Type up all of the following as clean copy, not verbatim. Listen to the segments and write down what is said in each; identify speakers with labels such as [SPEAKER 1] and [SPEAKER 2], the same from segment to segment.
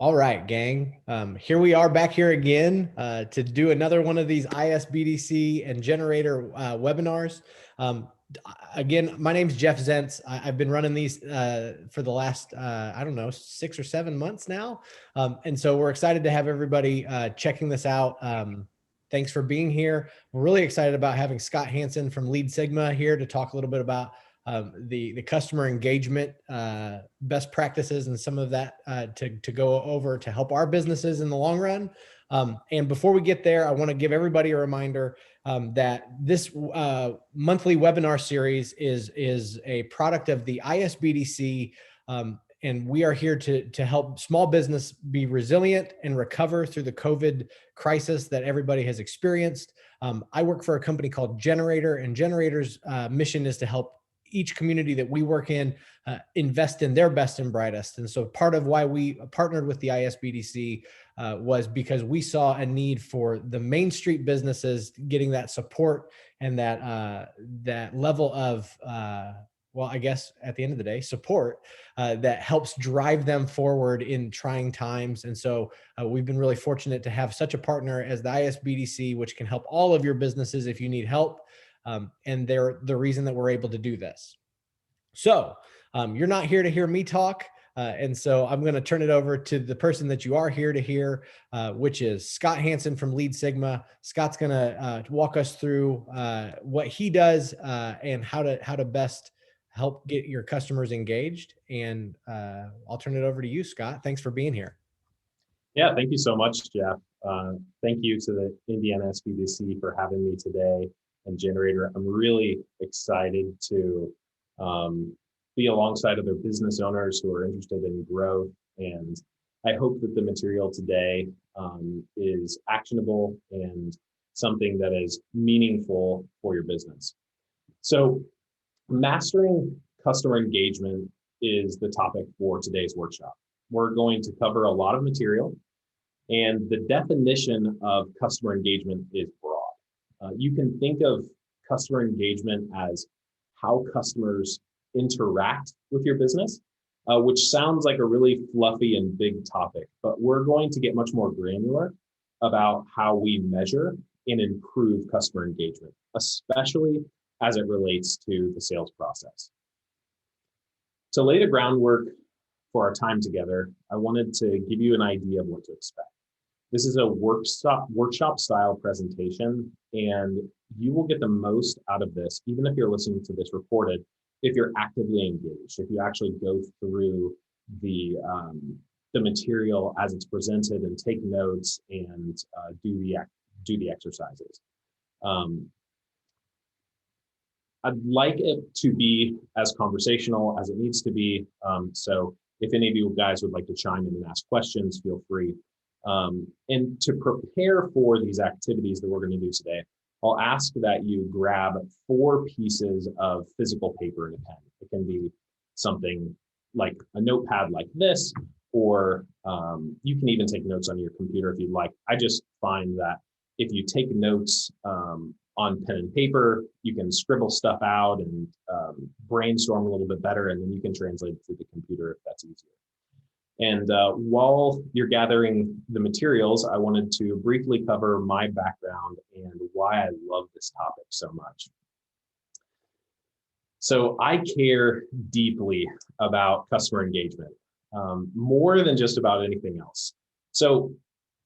[SPEAKER 1] All right, gang. Here we are back here again to do another one of these ISBDC and generator webinars. Again, my name's Jeff Zentz. I've been running these for the last, I don't know, 6 or 7 months now. And so we're excited to have everybody checking this out. Thanks for being here. We're really excited about having Scott Hansen from Lead Sigma here to talk a little bit about the customer engagement best practices and some of that to go over to help our businesses in the long run. And before we get there, I want to give everybody a reminder that this monthly webinar series is a product of the ISBDC. And we are here to help small business be resilient and recover through the COVID crisis that everybody has experienced. I work for a company called Generator, and Generator's mission is to help each community that we work in invest in their best and brightest. And so part of why we partnered with the ISBDC was because we saw a need for the Main Street businesses getting that support and that level of, well, I guess at the end of the day, support that helps drive them forward in trying times. And so we've been really fortunate to have such a partner as the ISBDC, which can help all of your businesses if you need help. And they're the reason that we're able to do this. So you're not here to hear me talk. And so I'm going to turn it over to the person that you are here to hear, which is Scott Hansen from Lead Sigma. Scott's going to walk us through what he does and how to best help get your customers engaged. And I'll turn it over to you, Scott. Thanks for being here.
[SPEAKER 2] Yeah, thank you so much, Jeff. Thank you to the Indiana SBDC for having me today and Generator. I'm really excited to be alongside other business owners who are interested in growth. And I hope that the material today is actionable and something that is meaningful for your business. So mastering customer engagement is the topic for today's workshop. We're going to cover a lot of material, and the definition of customer engagement is broad. You can think of customer engagement as how customers interact with your business, which sounds like a really fluffy and big topic, but we're going to get much more granular about how we measure and improve customer engagement, especially as it relates to the sales process. To lay the groundwork for our time together, I wanted to give you an idea of what to expect. This is a workshop style presentation, and you will get the most out of this, even if you're listening to this recorded, if you're actively engaged, if you actually go through the material as it's presented and take notes and do the exercises. I'd like it to be as conversational as it needs to be. So if any of you guys would like to chime in and ask questions, feel free. And to prepare for these activities that we're going to do today, I'll ask that you grab 4 pieces of physical paper and a pen. It can be something like a notepad like this, or you can even take notes on your computer if you'd like. I just find that if you take notes on pen and paper, you can scribble stuff out and brainstorm a little bit better, and then you can translate it through the computer if that's easier. And while you're gathering the materials, I wanted to briefly cover my background and why I love this topic so much. So I care deeply about customer engagement, more than just about anything else. So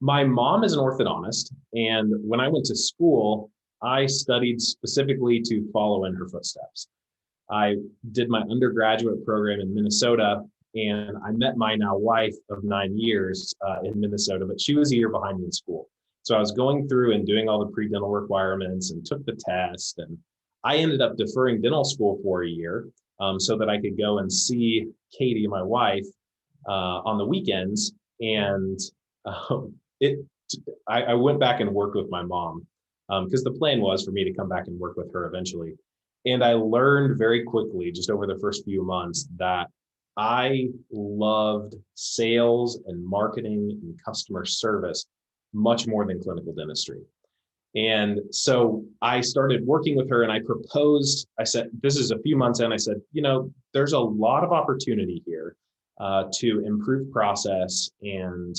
[SPEAKER 2] my mom is an orthodontist, and when I went to school, I studied specifically to follow in her footsteps. I did my undergraduate program in Minnesota, and I met my now wife of 9 years in Minnesota, but she was a year behind me in school. So I was going through and doing all the pre-dental requirements and took the test, and I ended up deferring dental school for a year so that I could go and see Katie, my wife, on the weekends. And I went back and worked with my mom because the plan was for me to come back and work with her eventually. And I learned very quickly, just over the first few months, that I loved sales and marketing and customer service much more than clinical dentistry. And so I started working with her, and I proposed, I said, this is a few months in, I said, you know, there's a lot of opportunity here to improve process and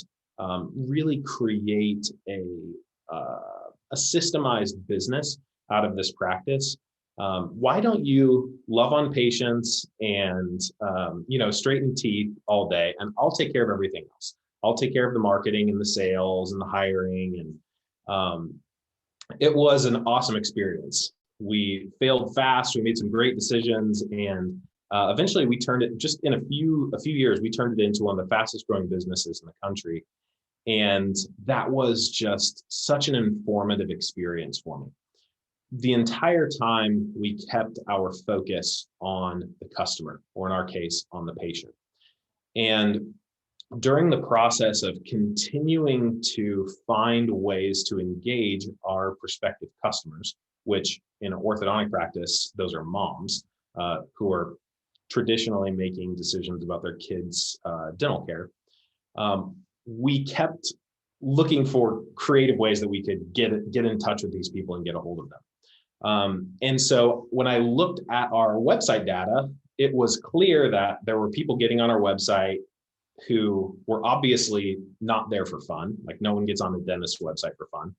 [SPEAKER 2] really create a systemized business out of this practice. Why don't you love on patients and straighten teeth all day, and I'll take care of everything else. I'll take care of the marketing and the sales and the hiring. And it was an awesome experience. We failed fast. We made some great decisions, and eventually we turned it, just in a few years, we turned it into one of the fastest growing businesses in the country. And that was just such an informative experience for me. The entire time we kept our focus on the customer, or in our case, on the patient. And during the process of continuing to find ways to engage our prospective customers, which in an orthodontic practice, those are moms who are traditionally making decisions about their kids' dental care, we kept looking for creative ways that we could get in touch with these people and get a hold of them. And so when I looked at our website data, it was clear that there were people getting on our website who were obviously not there for fun. Like, no one gets on the dentist website for fun.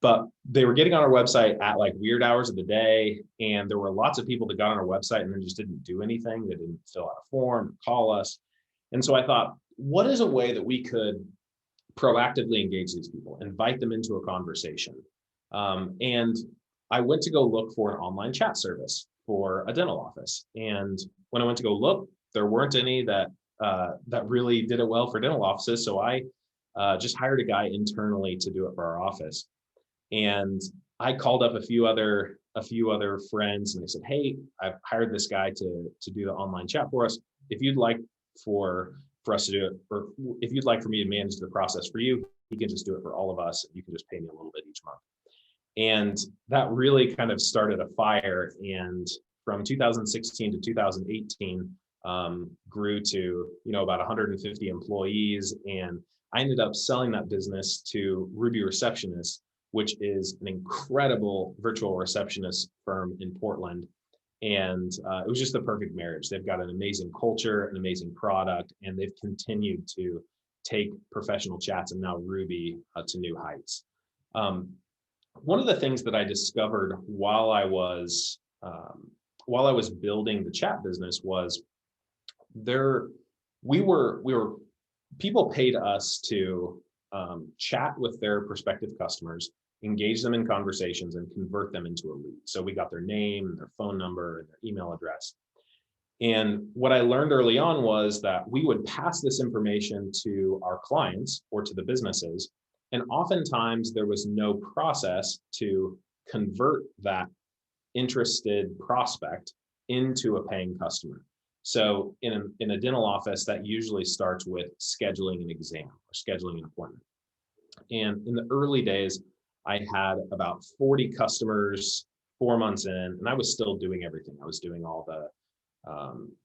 [SPEAKER 2] But they were getting on our website at like weird hours of the day. And there were lots of people that got on our website and then just didn't do anything. They didn't fill out a form or call us. And so I thought, what is a way that we could proactively engage these people, invite them into a conversation? And I went to go look for an online chat service for a dental office. And when I went to go look, there weren't any that really did it well for dental offices. So I just hired a guy internally to do it for our office. And I called up a few other friends, and they said, "Hey, I've hired this guy to do the online chat for us. If you'd like for us to do it, or if you'd like for me to manage the process for you, you can just do it for all of us. And you can just pay me a little bit each month." And that really kind of started a fire. And from 2016 to 2018, grew to about 150 employees. And I ended up selling that business to Ruby Receptionist, which is an incredible virtual receptionist firm in Portland. And it was just the perfect marriage. They've got an amazing culture, an amazing product, and they've continued to take professional chats and now Ruby to new heights. One of the things that I discovered while I was building the chat business was people paid us to chat with their prospective customers, engage them in conversations, and convert them into a lead. So we got their name, their phone number, and their email address. And what I learned early on was that we would pass this information to our clients or to the businesses. And oftentimes there was no process to convert that interested prospect into a paying customer. So in a dental office, that usually starts with scheduling an exam or scheduling an appointment. And in the early days, I had about 40 customers 4 months in, and I was still doing everything. I was doing all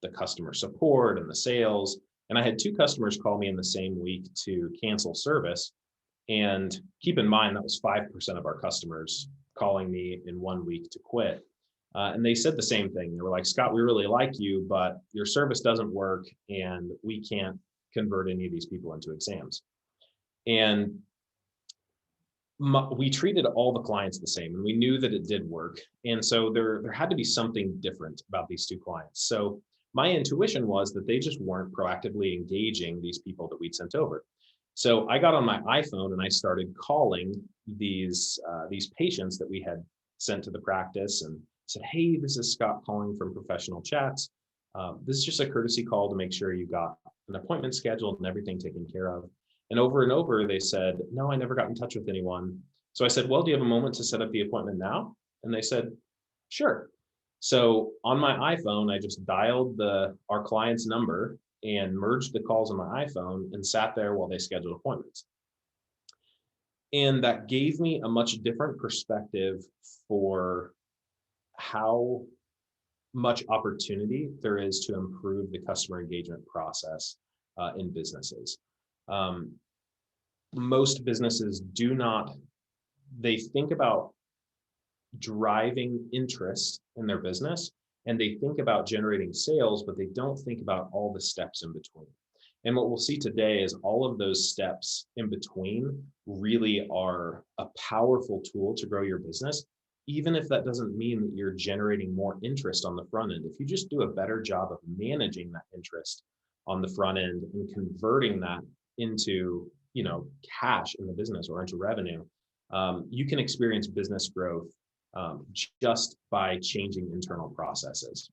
[SPEAKER 2] the customer support and the sales. And I had 2 customers call me in the same week to cancel service. And keep in mind, that was 5% of our customers calling me in 1 week to quit. And they said the same thing. They were like, "Scott, we really like you, but your service doesn't work and we can't convert any of these people into exams." And we treated all the clients the same, and we knew that it did work. And so there had to be something different about these 2 clients. So my intuition was that they just weren't proactively engaging these people that we'd sent over. So I got on my iPhone and I started calling these patients that we had sent to the practice and said, "Hey, this is Scott calling from Professional Chats. This is just a courtesy call to make sure you got an appointment scheduled and everything taken care of." And over, they said, "No, I never got in touch with anyone." So I said, "Well, do you have a moment to set up the appointment now?" And they said, "Sure." So on my iPhone, I just dialed our client's number and merged the calls on my iPhone and sat there while they scheduled appointments. And that gave me a much different perspective for how much opportunity there is to improve the customer engagement process in businesses. Most businesses they think about driving interest in their business, and they think about generating sales, but they don't think about all the steps in between. And what we'll see today is all of those steps in between really are a powerful tool to grow your business, even if that doesn't mean that you're generating more interest on the front end. If you just do a better job of managing that interest on the front end and converting that into, cash in the business or into revenue, you can experience business growth just by changing internal processes.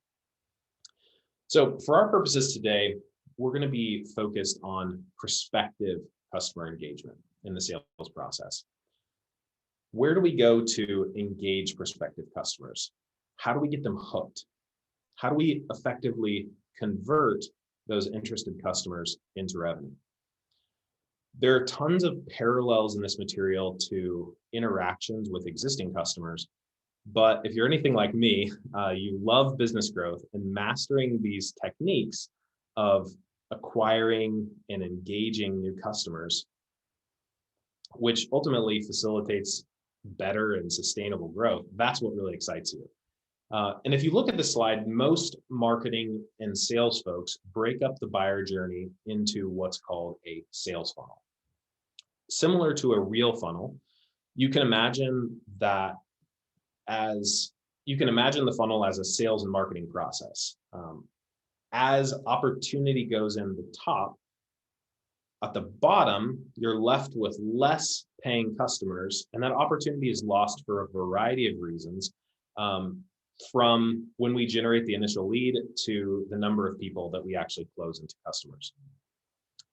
[SPEAKER 2] So for our purposes today, we're going to be focused on prospective customer engagement in the sales process. Where do we go to engage prospective customers? How do we get them hooked? How do we effectively convert those interested customers into revenue? There are tons of parallels in this material to interactions with existing customers. But if you're anything like me, you love business growth, and mastering these techniques of acquiring and engaging new customers, which ultimately facilitates better and sustainable growth, that's what really excites you. And if you look at the slide, most marketing and sales folks break up the buyer journey into what's called a sales funnel. Similar to a real funnel, you can imagine the funnel as a sales and marketing process. As opportunity goes in the top, at the bottom, you're left with less paying customers, and that opportunity is lost for a variety of reasons, from when we generate the initial lead to the number of people that we actually close into customers.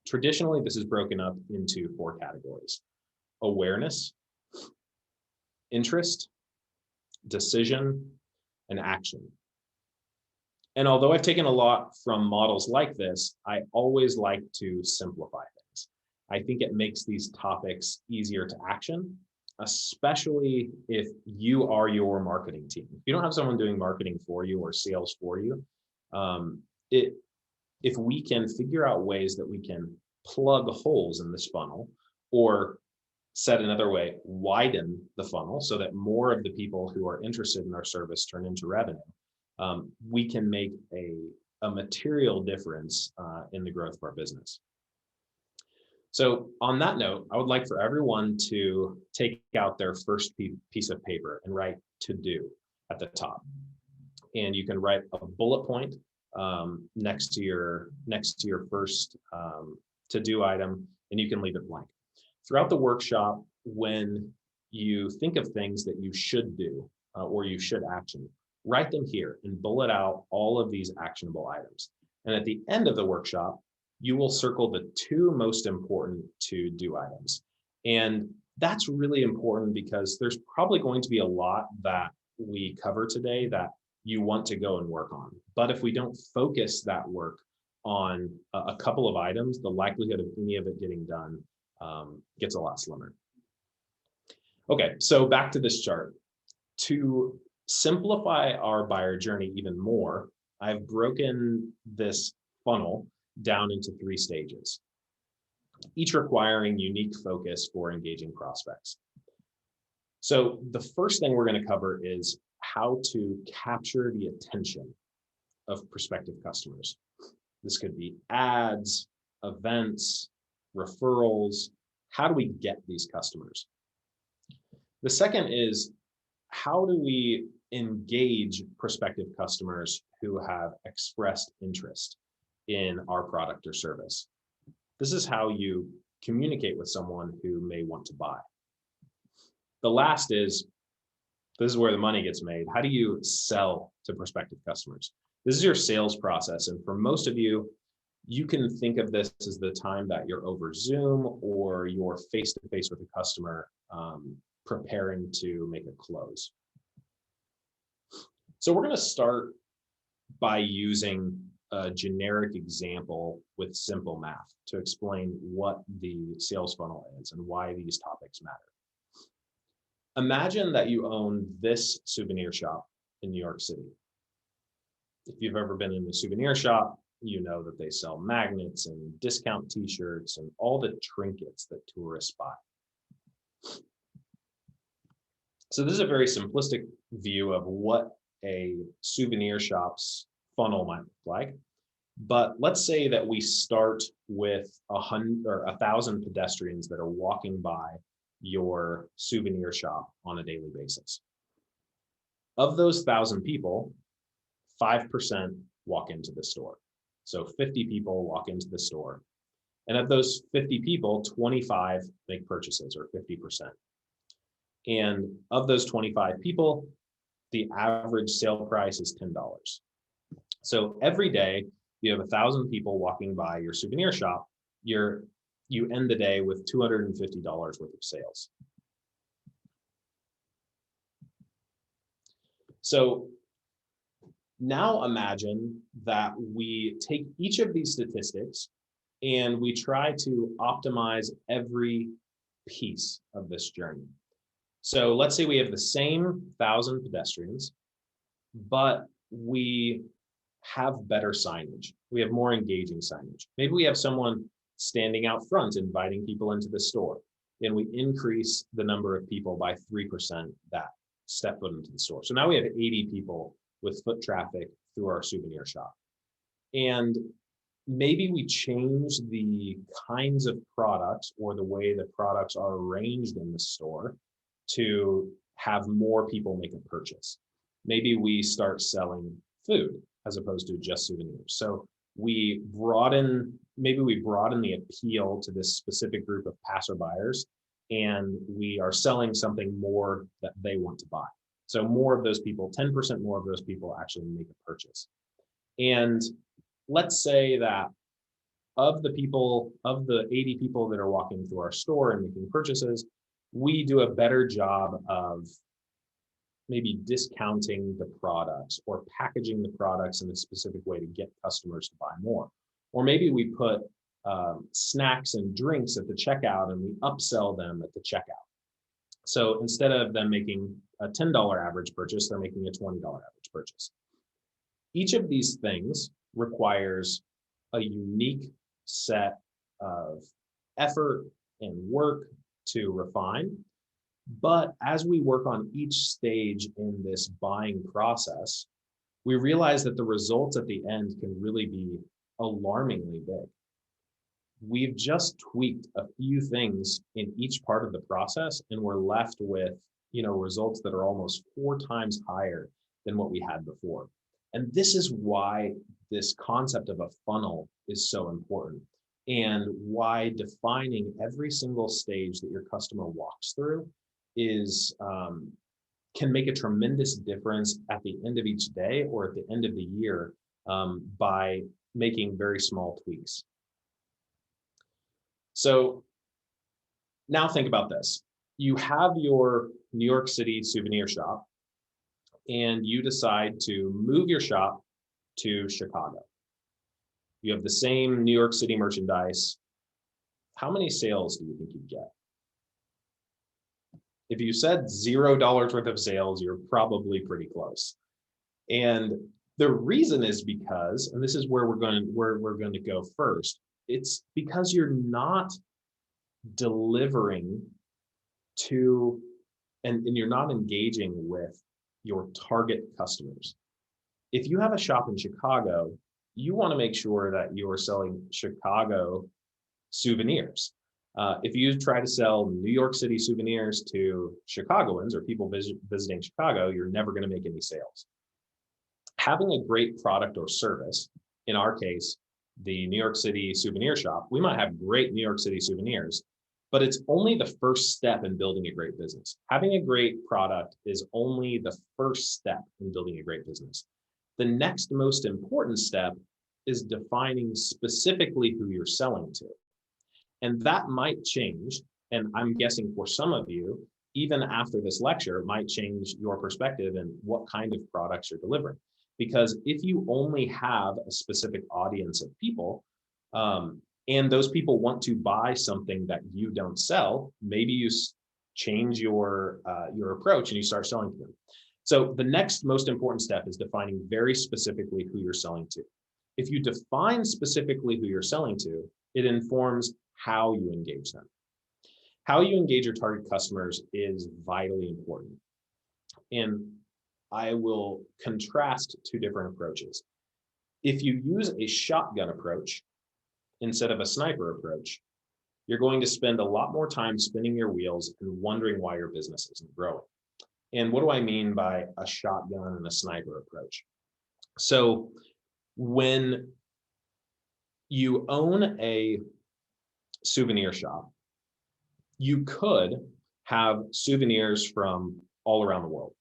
[SPEAKER 2] Traditionally, this is broken up into 4 categories: awareness, interest, decision, and action. And although I've taken a lot from models like this, I always like to simplify things. I think it makes these topics easier to action, especially if you are your marketing team. If you don't have someone doing marketing for you or sales for you, if we can figure out ways that we can plug holes in this funnel, or said another way, widen the funnel so that more of the people who are interested in our service turn into revenue, we can make a material difference in the growth of our business. So on that note, I would like for everyone to take out their first piece of paper and write "to do" at the top. And you can write a bullet point next to your first to do item, and you can leave it blank. Throughout the workshop, when you think of things that you should do or you should action, write them here and bullet out all of these actionable items. And at the end of the workshop, you will circle the 2 most important to do items. And that's really important because there's probably going to be a lot that we cover today that you want to go and work on. But if we don't focus that work on a couple of items, the likelihood of any of it getting done gets a lot slimmer. Okay, so back to this chart. To simplify our buyer journey even more, I've broken this funnel down into 3 stages, each requiring unique focus for engaging prospects. So the first thing we're going to cover is how to capture the attention of prospective customers. This could be ads, events, referrals. How do we get these customers? The second is, how do we engage prospective customers who have expressed interest in our product or service? This is how you communicate with someone who may want to buy. The last is, this is where the money gets made. How do you sell to prospective customers? This is your sales process. And for most of you, you can think of this as the time that you're over Zoom or you're face-to-face with a customer preparing to make a close. So we're going to start by using a generic example with simple math to explain what the sales funnel is and why these topics matter. Imagine that you own this souvenir shop in New York City. If you've ever been in a souvenir shop, you know that they sell magnets and discount t-shirts and all the trinkets that tourists buy. So this is a very simplistic view of what a souvenir shop's funnel might look like. But let's say that we start with 100 or 1,000 pedestrians that are walking by your souvenir shop on a daily basis. Of those 1,000 people, 5% walk into the store. So 50 people walk into the store. And of those 50 people, 25 make purchases, or 50%. And of those 25 people, the average sale price is $10. So every day you have 1,000 people walking by your souvenir shop, you end the day with $250 worth of sales. So now imagine that we take each of these statistics and we try to optimize every piece of this journey. So let's say we have the same 1,000 pedestrians, but we have better signage. We have more engaging signage. Maybe we have someone standing out front, inviting people into the store, and we increase the number of people by 3% that step foot into the store. So now we have 80 people with foot traffic through our souvenir shop. And maybe we change the kinds of products or the way the products are arranged in the store to have more people make a purchase. Maybe we start selling food as opposed to just souvenirs. So maybe we broaden the appeal to this specific group of passerbyers, and we are selling something more that they want to buy. So more of those people, 10% more of those people actually make a purchase. And let's say that of the 80 people that are walking through our store and making purchases, we do a better job of maybe discounting the products or packaging the products in a specific way to get customers to buy more. Or maybe we put snacks and drinks at the checkout and we upsell them at the checkout. So instead of them making a $10 average purchase, they're making a $20 average purchase. Each of these things requires a unique set of effort and work to refine. But as we work on each stage in this buying process, we realize that the results at the end can really be alarmingly big. We've just tweaked a few things in each part of the process, and we're left with, results that are almost 4 times higher than what we had before. And this is why this concept of a funnel is so important, and why defining every single stage that your customer walks through can make a tremendous difference at the end of each day or at the end of the year by making very small tweaks. So now think about this. You have your New York City souvenir shop, and you decide to move your shop to Chicago. You have the same New York City merchandise. How many sales do you think you'd get? If you said $0 worth of sales, you're probably pretty close. And the reason is because, and this is where we're going to go first, it's because you're not delivering to, and you're not engaging with your target customers. If you have a shop in Chicago, you want to make sure that you're selling Chicago souvenirs. If you try to sell New York City souvenirs to Chicagoans or people visiting Chicago, you're never going to make any sales. Having a great product or service, in our case, the New York City souvenir shop, we might have great New York City souvenirs, but it's only the first step in building a great business. Having a great product is only the first step in building a great business. The next most important step is defining specifically who you're selling to. And that might change, and I'm guessing for some of you, even after this lecture, it might change your perspective and what kind of products you're delivering. Because if you only have a specific audience of people, and those people want to buy something that you don't sell, maybe you change your approach and you start selling to them. So the next most important step is defining very specifically who you're selling to. If you define specifically who you're selling to, it informs how you engage them. How you engage your target customers is vitally important. And I will contrast two different approaches. If you use a shotgun approach instead of a sniper approach, you're going to spend a lot more time spinning your wheels and wondering why your business isn't growing. And what do I mean by a shotgun and a sniper approach? So when you own a souvenir shop, you could have souvenirs from all around the world,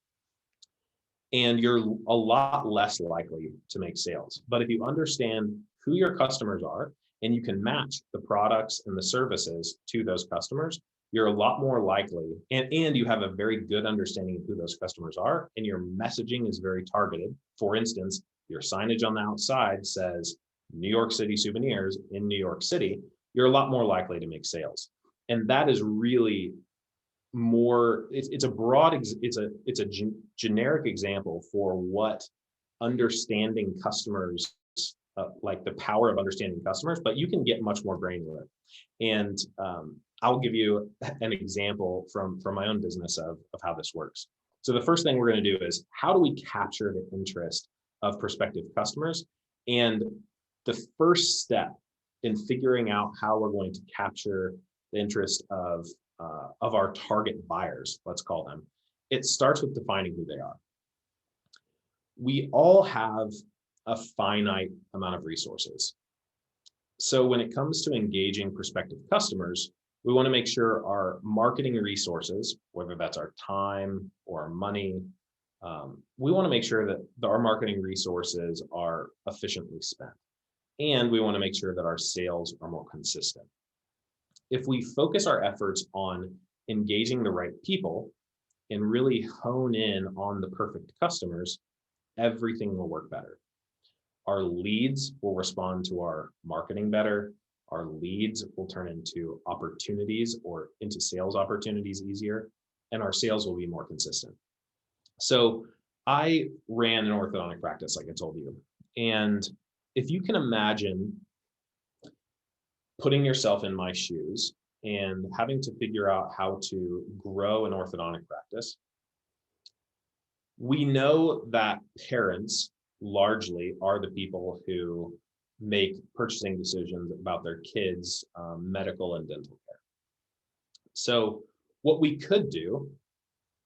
[SPEAKER 2] and you're a lot less likely to make sales. But if you understand who your customers are and you can match the products and the services to those customers, you're a lot more likely, and you have a very good understanding of who those customers are, and your messaging is very targeted. For instance, your signage on the outside says New York City souvenirs in New York City, you're a lot more likely to make sales. And that is really more, it's a broad, it's a generic example for what understanding customers, like the power of understanding customers, but you can get much more granular. And I'll give you an example from my own business of how this works. So the first thing we're going to do is, how do we capture the interest of prospective customers? And the first step in figuring out how we're going to capture the interest of our target buyers, let's call them, it starts with defining who they are. We all have a finite amount of resources. So when it comes to engaging prospective customers, we want to make sure our marketing resources, whether that's our time or our money, we want to make sure that our marketing resources are efficiently spent. And we want to make sure that our sales are more consistent. If we focus our efforts on engaging the right people and really hone in on the perfect customers, everything will work better. Our leads will respond to our marketing better. Our leads will turn into opportunities or into sales opportunities easier, and our sales will be more consistent. So I ran an orthodontic practice, like I told you. And if you can imagine putting yourself in my shoes and having to figure out how to grow an orthodontic practice, we know that parents largely are the people who make purchasing decisions about their kids' medical and dental care. So what we could do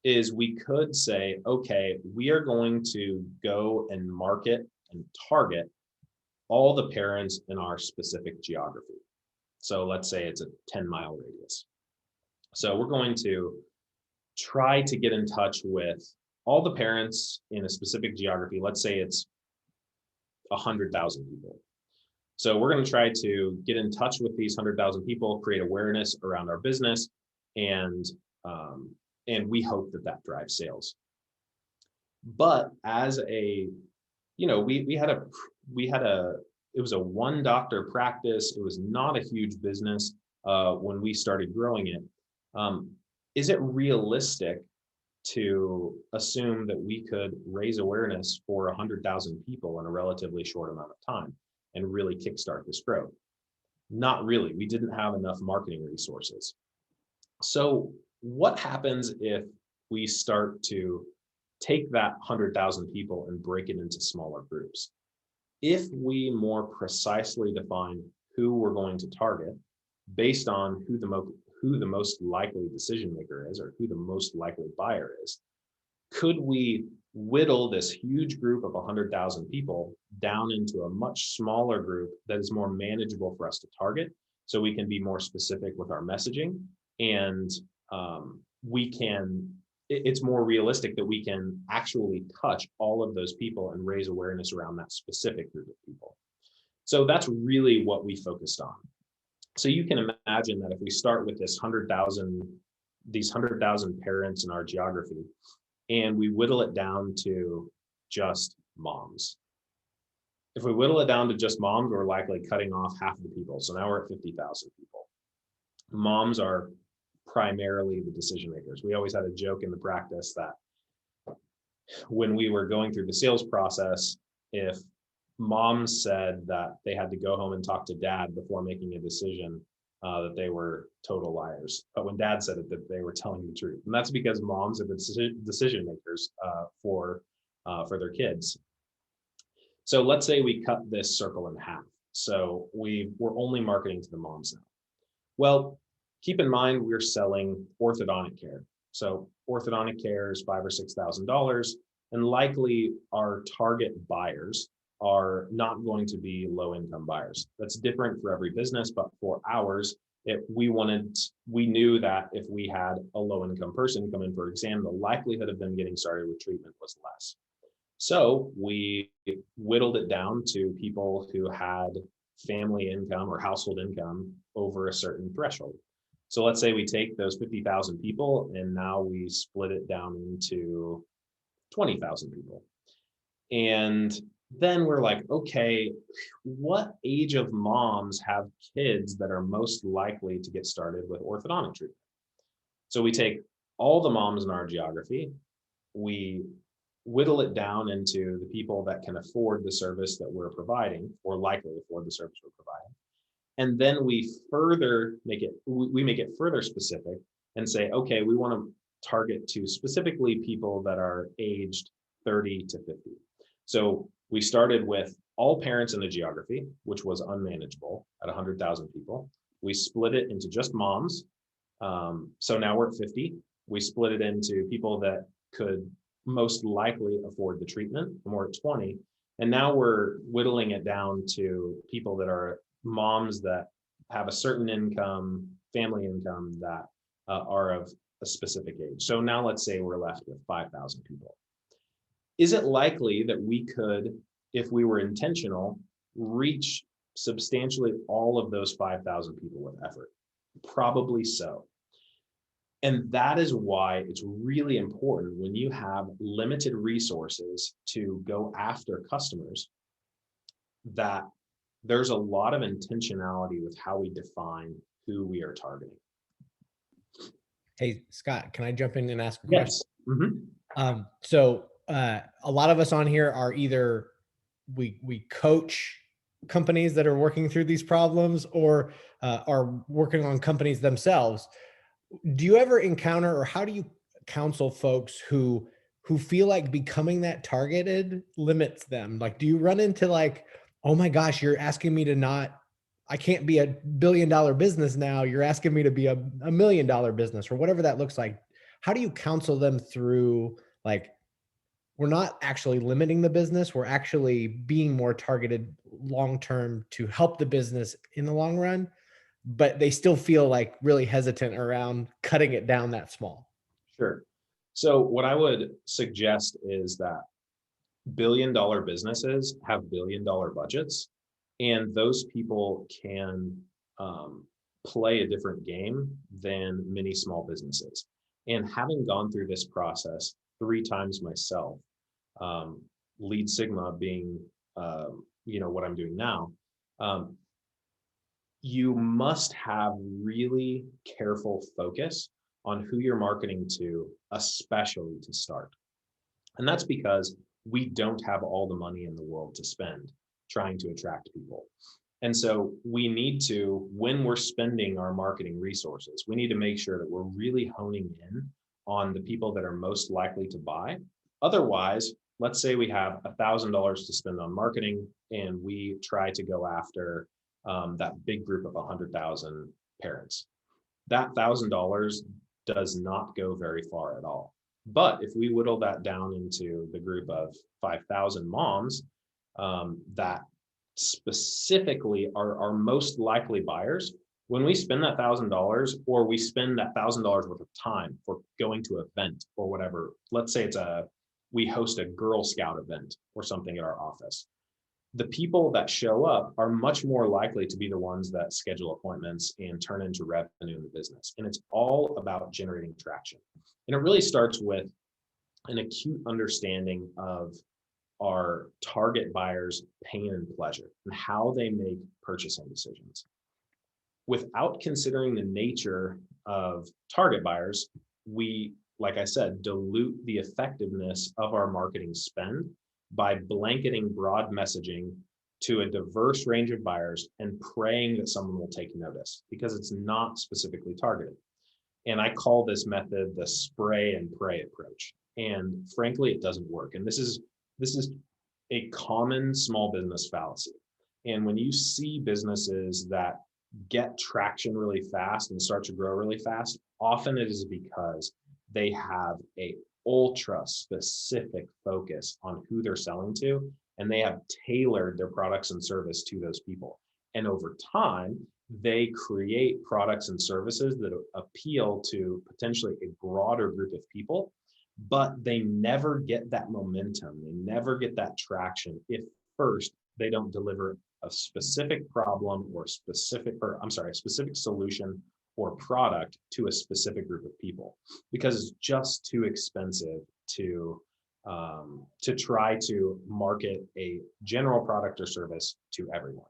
[SPEAKER 2] is we could say, okay, we are going to go and market and target all the parents in our specific geography. So let's say it's a 10-mile radius. So we're going to try to get in touch with all the parents in a specific geography. Let's say it's 100,000 people. So we're going to try to get in touch with these 100,000 people, create awareness around our business, and we hope that drives sales. But as a, it was a one doctor practice. It was not a huge business when we started growing it. Is it realistic to assume that we could raise awareness for 100,000 people in a relatively short amount of time and really kickstart this growth? Not really. We didn't have enough marketing resources. So what happens if we start to take that 100,000 people and break it into smaller groups? If we more precisely define who we're going to target based on who the most likely decision maker is, or who the most likely buyer is, could we whittle this huge group of 100,000 people down into a much smaller group that is more manageable for us to target, so we can be more specific with our messaging, and it's more realistic that we can actually touch all of those people and raise awareness around that specific group of people. So that's really what we focused on. So you can imagine that if we start with these 100,000 parents in our geography, and we whittle it down to just moms. If we whittle it down to just moms, we're likely cutting off half of the people. So now we're at 50,000 people. Moms are primarily the decision makers. We always had a joke in the practice that when we were going through the sales process, if moms said that they had to go home and talk to dad before making a decision, that they were total liars. But when dad said it, that they were telling the truth. And that's because moms are the decision makers for their kids. So let's say we cut this circle in half. So we're only marketing to the moms now. Well, keep in mind we're selling orthodontic care. So orthodontic care is $5,000 or $6,000, and likely our target buyers are not going to be low-income buyers. That's different for every business, but for ours, we knew that if we had a low-income person come in for exam, the likelihood of them getting started with treatment was less. So we whittled it down to people who had family income or household income over a certain threshold. So let's say we take those 50,000 people and now we split it down into 20,000 people. And then we're like, okay, what age of moms have kids that are most likely to get started with orthodontic treatment? So we take all the moms in our geography, we whittle it down into the people that can afford the service that we're providing or likely afford the service we're providing. And then we make it further specific and say, okay, we want to target to specifically people that are aged 30 to 50. So we started with all parents in the geography, which was unmanageable at 100,000 people. We split it into just moms. So now we're at 50. We split it into people that could most likely afford the treatment, and we're at 20. And now we're whittling it down to people that are moms that have a certain income, family income that are of a specific age. So now let's say we're left with 5,000 people. Is it likely that we could, if we were intentional, reach substantially all of those 5,000 people with effort? Probably so. And that is why it's really important when you have limited resources to go after customers, that there's a lot of intentionality with how we define who we are targeting.
[SPEAKER 1] Hey, Scott, can I jump in and ask a
[SPEAKER 2] Yes.
[SPEAKER 1] question? So a lot of us on here are either we coach companies that are working through these problems or are working on companies themselves. Do you ever encounter, or how do you counsel folks who feel like becoming that targeted limits them? Like, do you run into like, oh my gosh, you're asking me to not, I can't be a $1 billion business now. You're asking me to be a $1 million business, or whatever that looks like. How do you counsel them through, like, we're not actually limiting the business, we're actually being more targeted long-term to help the business in the long run, but they still feel like really hesitant around cutting it down that small?
[SPEAKER 2] Sure. So what I would suggest is that billion-dollar businesses have billion-dollar budgets, and those people can play a different game than many small businesses. And having gone through this process 3 times myself, Lead Sigma being what I'm doing now, you must have really careful focus on who you're marketing to, especially to start. And that's because we don't have all the money in the world to spend trying to attract people. And so we need to, when we're spending our marketing resources, we need to make sure that we're really honing in on the people that are most likely to buy. Otherwise, let's say we have $1,000 to spend on marketing and we try to go after that big group of 100,000 parents. That $1,000 does not go very far at all. But if we whittle that down into the group of 5,000 moms that specifically are our most likely buyers, when we spend that $1,000 or we spend that $1,000 worth of time for going to an event or whatever, let's say we host a Girl Scout event or something at our office. The people that show up are much more likely to be the ones that schedule appointments and turn into revenue in the business. And it's all about generating traction. And it really starts with an acute understanding of our target buyers' pain and pleasure and how they make purchasing decisions. Without considering the nature of target buyers, we, like I said, dilute the effectiveness of our marketing spend by blanketing broad messaging to a diverse range of buyers and praying that someone will take notice because it's not specifically targeted. And I call this method the spray and pray approach. And frankly, it doesn't work. And this is a common small business fallacy. And when you see businesses that get traction really fast and start to grow really fast, often it is because they have a ultra specific focus on who they're selling to, and they have tailored their products and service to those people. And over time, they create products and services that appeal to potentially a broader group of people, but they never get that momentum. They never get that traction if first they don't deliver a specific problem or a specific solution or product to a specific group of people, because it's just too expensive to try to market a general product or service to everyone.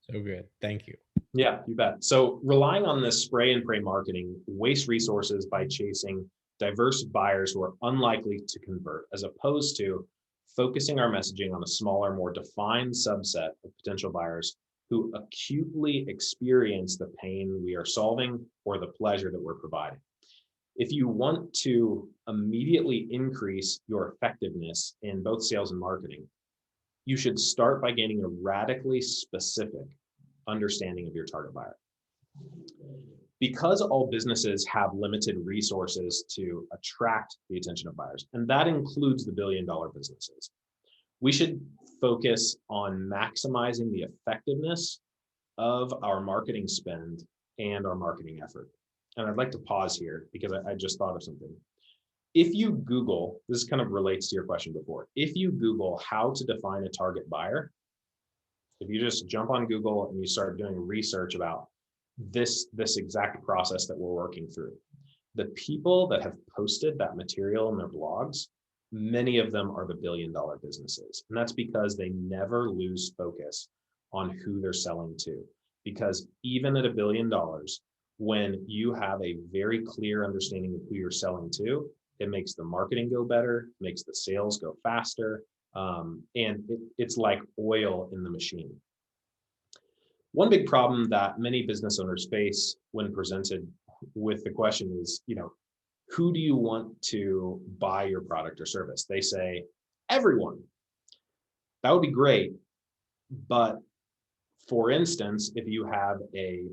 [SPEAKER 1] So good. Thank you.
[SPEAKER 2] Yeah, you bet. So relying on this spray and pray marketing wastes resources by chasing diverse buyers who are unlikely to convert, as opposed to focusing our messaging on a smaller, more defined subset of potential buyers who acutely experience the pain we are solving or the pleasure that we're providing. If you want to immediately increase your effectiveness in both sales and marketing, you should start by gaining a radically specific understanding of your target buyer. Because all businesses have limited resources to attract the attention of buyers, and that includes the billion-dollar businesses, we should focus on maximizing the effectiveness of our marketing spend and our marketing effort. And I'd like to pause here because I just thought of something. If you Google, this kind of relates to your question before, if you Google how to define a target buyer, if you just jump on Google and you start doing research about this exact process that we're working through, the people that have posted that material in their blogs, many of them are the billion-dollar businesses. And that's because they never lose focus on who they're selling to. Because even at $1 billion, when you have a very clear understanding of who you're selling to, it makes the marketing go better, makes the sales go faster, and it's like oil in the machine. One big problem that many business owners face when presented with the question is, who do you want to buy your product or service? They say, everyone. That would be great. But for instance, if you have a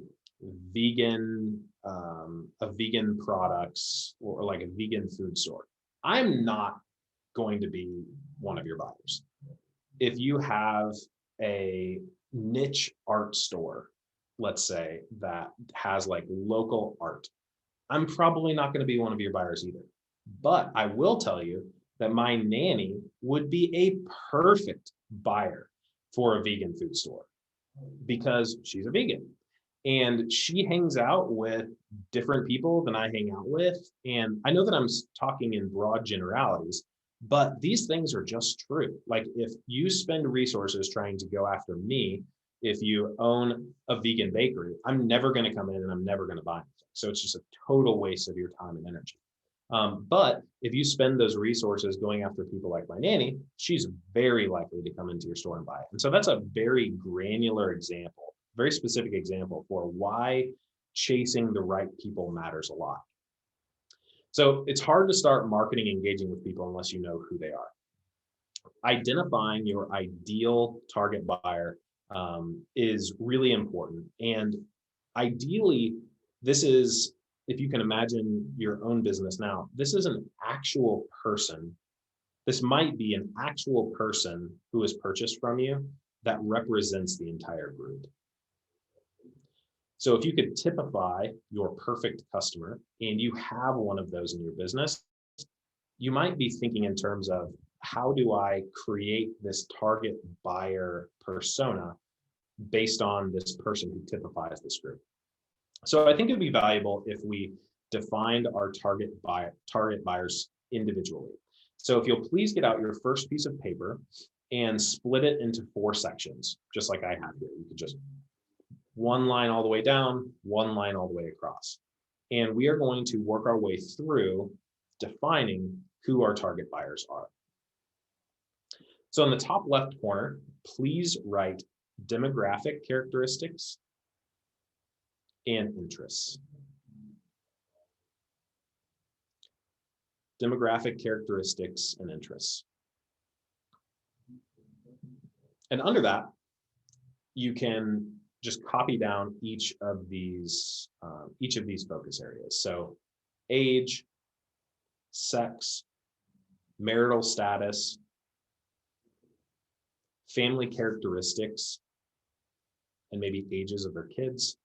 [SPEAKER 2] vegan products or like a vegan food store, I'm not going to be one of your buyers. If you have a niche art store, let's say, that has like local art, I'm probably not going to be one of your buyers either. But I will tell you that my nanny would be a perfect buyer for a vegan food store because she's a vegan and she hangs out with different people than I hang out with. And I know that I'm talking in broad generalities, but these things are just true. Like if you spend resources trying to go after me, if you own a vegan bakery, I'm never going to come in and I'm never going to buy anything. So it's just a total waste of your time and energy. But if you spend those resources going after people like my nanny, she's very likely to come into your store and buy it. And so that's a very granular example, very specific example for why chasing the right people matters a lot. So it's hard to start marketing engaging with people unless you know who they are. Identifying your ideal target buyer is really important. And ideally, this is, if you can imagine your own business now, this is an actual person. This might be an actual person who has purchased from you that represents the entire group. So if you could typify your perfect customer and you have one of those in your business, you might be thinking in terms of, how do I create this target buyer persona based on this person who typifies this group? So I think it'd be valuable if we defined our target buyers individually. So if you'll please get out your first piece of paper and split it into 4 sections, just like I have here. You could just one line all the way down, one line all the way across. And we are going to work our way through defining who our target buyers are. So in the top left corner, please write demographic characteristics and interests. Demographic characteristics and interests. And under that, you can just copy down each of these focus areas. So age, sex, marital status, family characteristics, and maybe ages of their kids,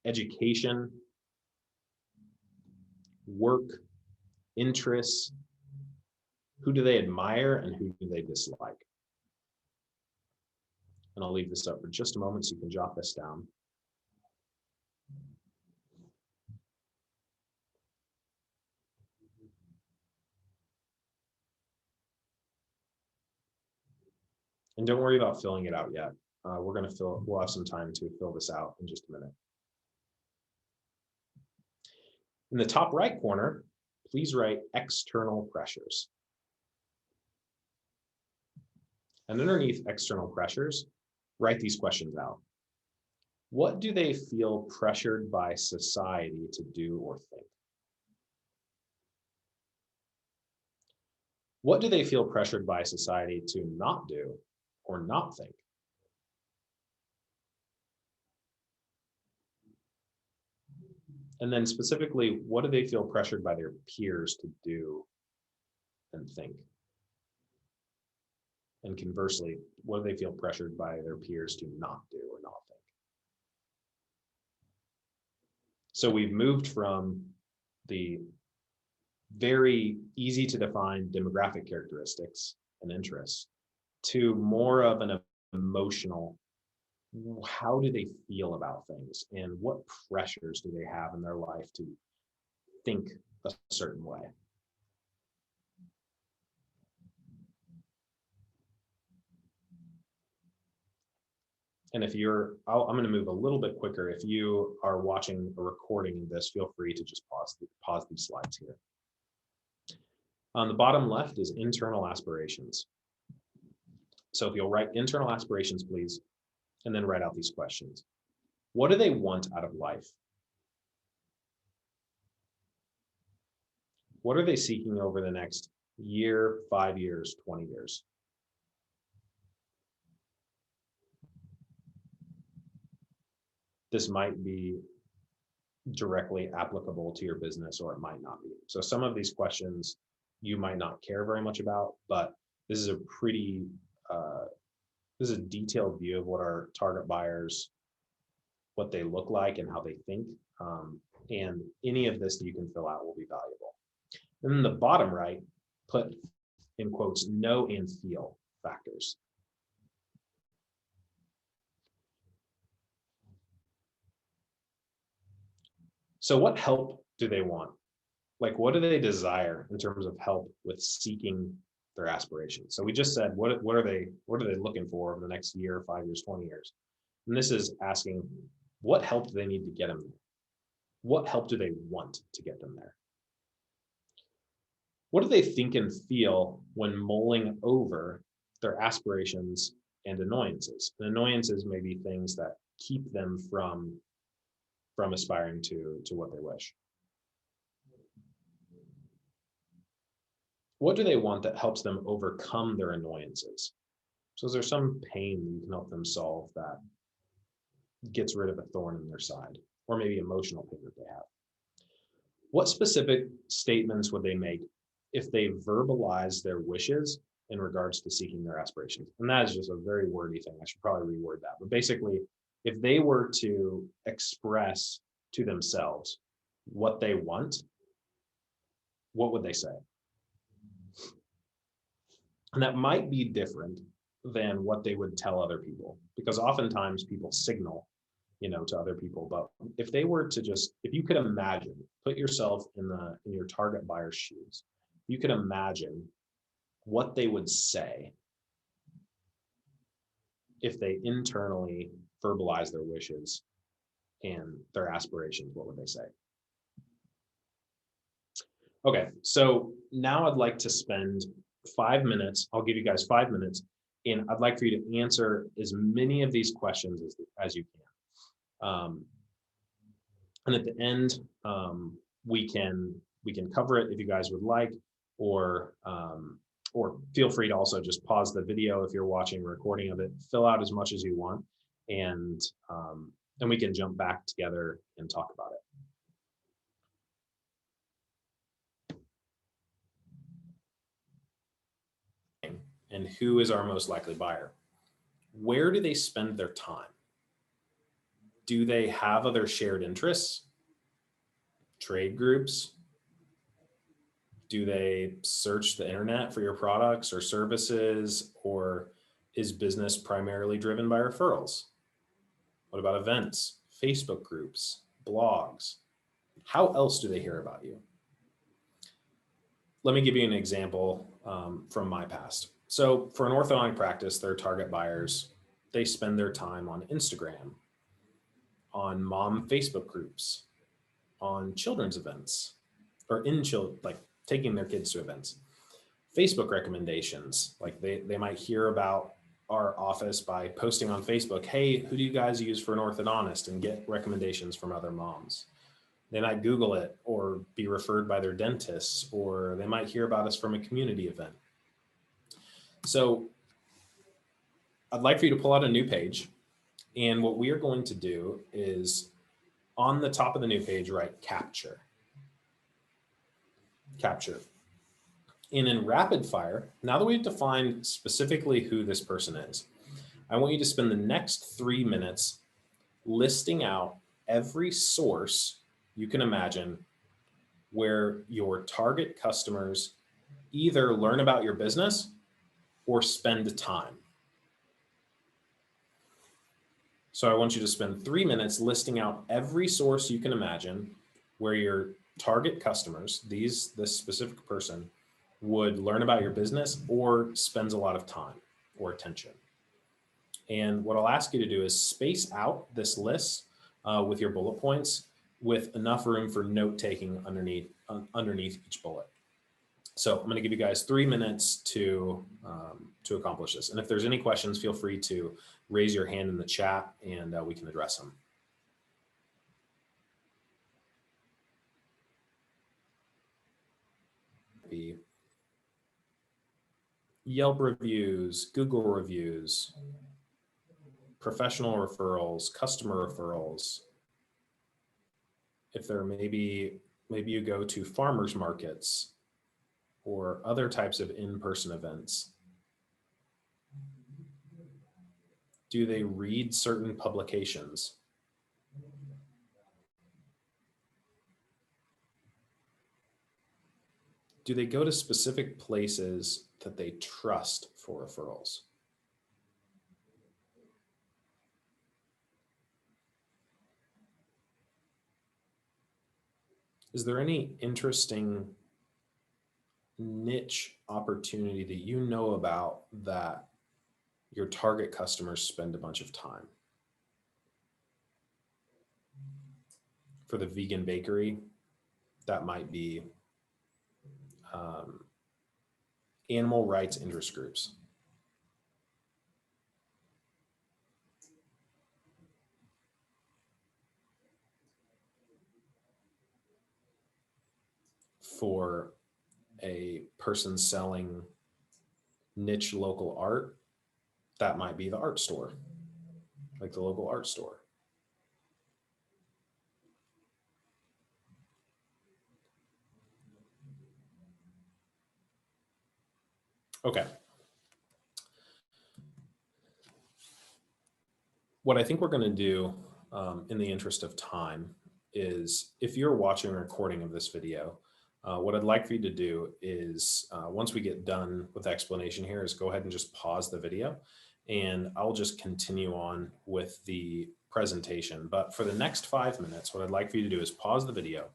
[SPEAKER 2] education, work, interests, who do they admire and who do they dislike? And I'll leave this up for just a moment so you can jot this down. And don't worry about filling it out yet. We'll have some time to fill this out in just a minute. In the top right corner, please write external pressures. And underneath external pressures, write these questions out. What do they feel pressured by society to do or think? What do they feel pressured by society to not do or not think? And then specifically, what do they feel pressured by their peers to do and think? And conversely, what do they feel pressured by their peers to not do or not think? So we've moved from the very easy to define demographic characteristics and interests to more of an emotional, how do they feel about things and what pressures do they have in their life to think a certain way? And if you're, I'm going to move a little bit quicker. If you are watching a recording of this, feel free to just pause these slides here. On the bottom left is internal aspirations. So if you'll write internal aspirations, please, and then write out these questions. What do they want out of life? What are they seeking over the next year, 5 years, 20 years? This might be directly applicable to your business or it might not be. So some of these questions you might not care very much about, but this is a pretty, this is a detailed view of what our target buyers, what they look like and how they think. And any of this that you can fill out will be valuable. And then the bottom right, put in quotes, know and feel factors. So what help do they want? Like, what do they desire in terms of help with seeking their aspirations? So we just said, what are they looking for over the next year, 5 years, 20 years? And this is asking, what help do they need to get them there? What help do they want to get them there? What do they think and feel when mulling over their aspirations and annoyances? And annoyances may be things that keep them from aspiring to what they wish. What do they want that helps them overcome their annoyances? So is there some pain that you can help them solve that gets rid of a thorn in their side, or maybe emotional pain that they have? What specific statements would they make if they verbalize their wishes in regards to seeking their aspirations? And that is just a very wordy thing. I should probably reword that. But basically, if they were to express to themselves what they want, what would they say? And that might be different than what they would tell other people, because oftentimes people signal, to other people. But if they were to if you could imagine, put yourself in your target buyer's shoes, you could imagine what they would say if they internally verbalize their wishes and their aspirations. What would they say? Okay, so now I'd like to spend 5 minutes. I'll give you guys 5 minutes And I'd like for you to answer as many of these questions as you can. And at the end, we can cover it if you guys would like, or feel free to also just pause the video if you're watching a recording of it, fill out as much as you want, and we can jump back together and talk about it. And who is our most likely buyer? Where do they spend their time? Do they have other shared interests? Trade groups? Do they search the internet for your products or services, or is business primarily driven by referrals? What about events, Facebook groups, blogs? How else do they hear about you? Let me give you an example from my past. So for an orthodontic practice, their target buyers, they spend their time on Instagram, on mom Facebook groups, on children's events, or like taking their kids to events. Facebook recommendations, like they might hear about our office by posting on Facebook, hey, who do you guys use for an orthodontist, and get recommendations from other moms. They might Google it or be referred by their dentists, or they might hear about us from a community event. So I'd like for you to pull out a new page. And what we are going to do is on the top of the new page, write capture. Capture. And in rapid fire, now that we've defined specifically who this person is, I want you to spend the next 3 minutes listing out every source you can imagine where your target customers either learn about your business or spend time. So I want you to spend 3 minutes listing out every source you can imagine where your target customers, this specific person, would learn about your business or spends a lot of time or attention. And what I'll ask you to do is space out this list with your bullet points with enough room for note taking underneath each bullet. So I'm going to give you guys 3 minutes to accomplish this. And if there's any questions, feel free to raise your hand in the chat and we can address them. The Yelp reviews, Google reviews, professional referrals, customer referrals. If there maybe you go to farmers markets or other types of in-person events. Do they read certain publications? Do they go to specific places that they trust for referrals? Is there any interesting niche opportunity that you know about that your target customers spend a bunch of time? For the vegan bakery, that might be animal rights interest groups. For a person selling niche local art, that might be the art store, like the local art store. Okay. What I think we're going to do in the interest of time is, if you're watching a recording of this video, what I'd like for you to do is once we get done with the explanation here, is go ahead and just pause the video and I'll just continue on with the presentation. But for the next 5 minutes, what I'd like for you to do is pause the video,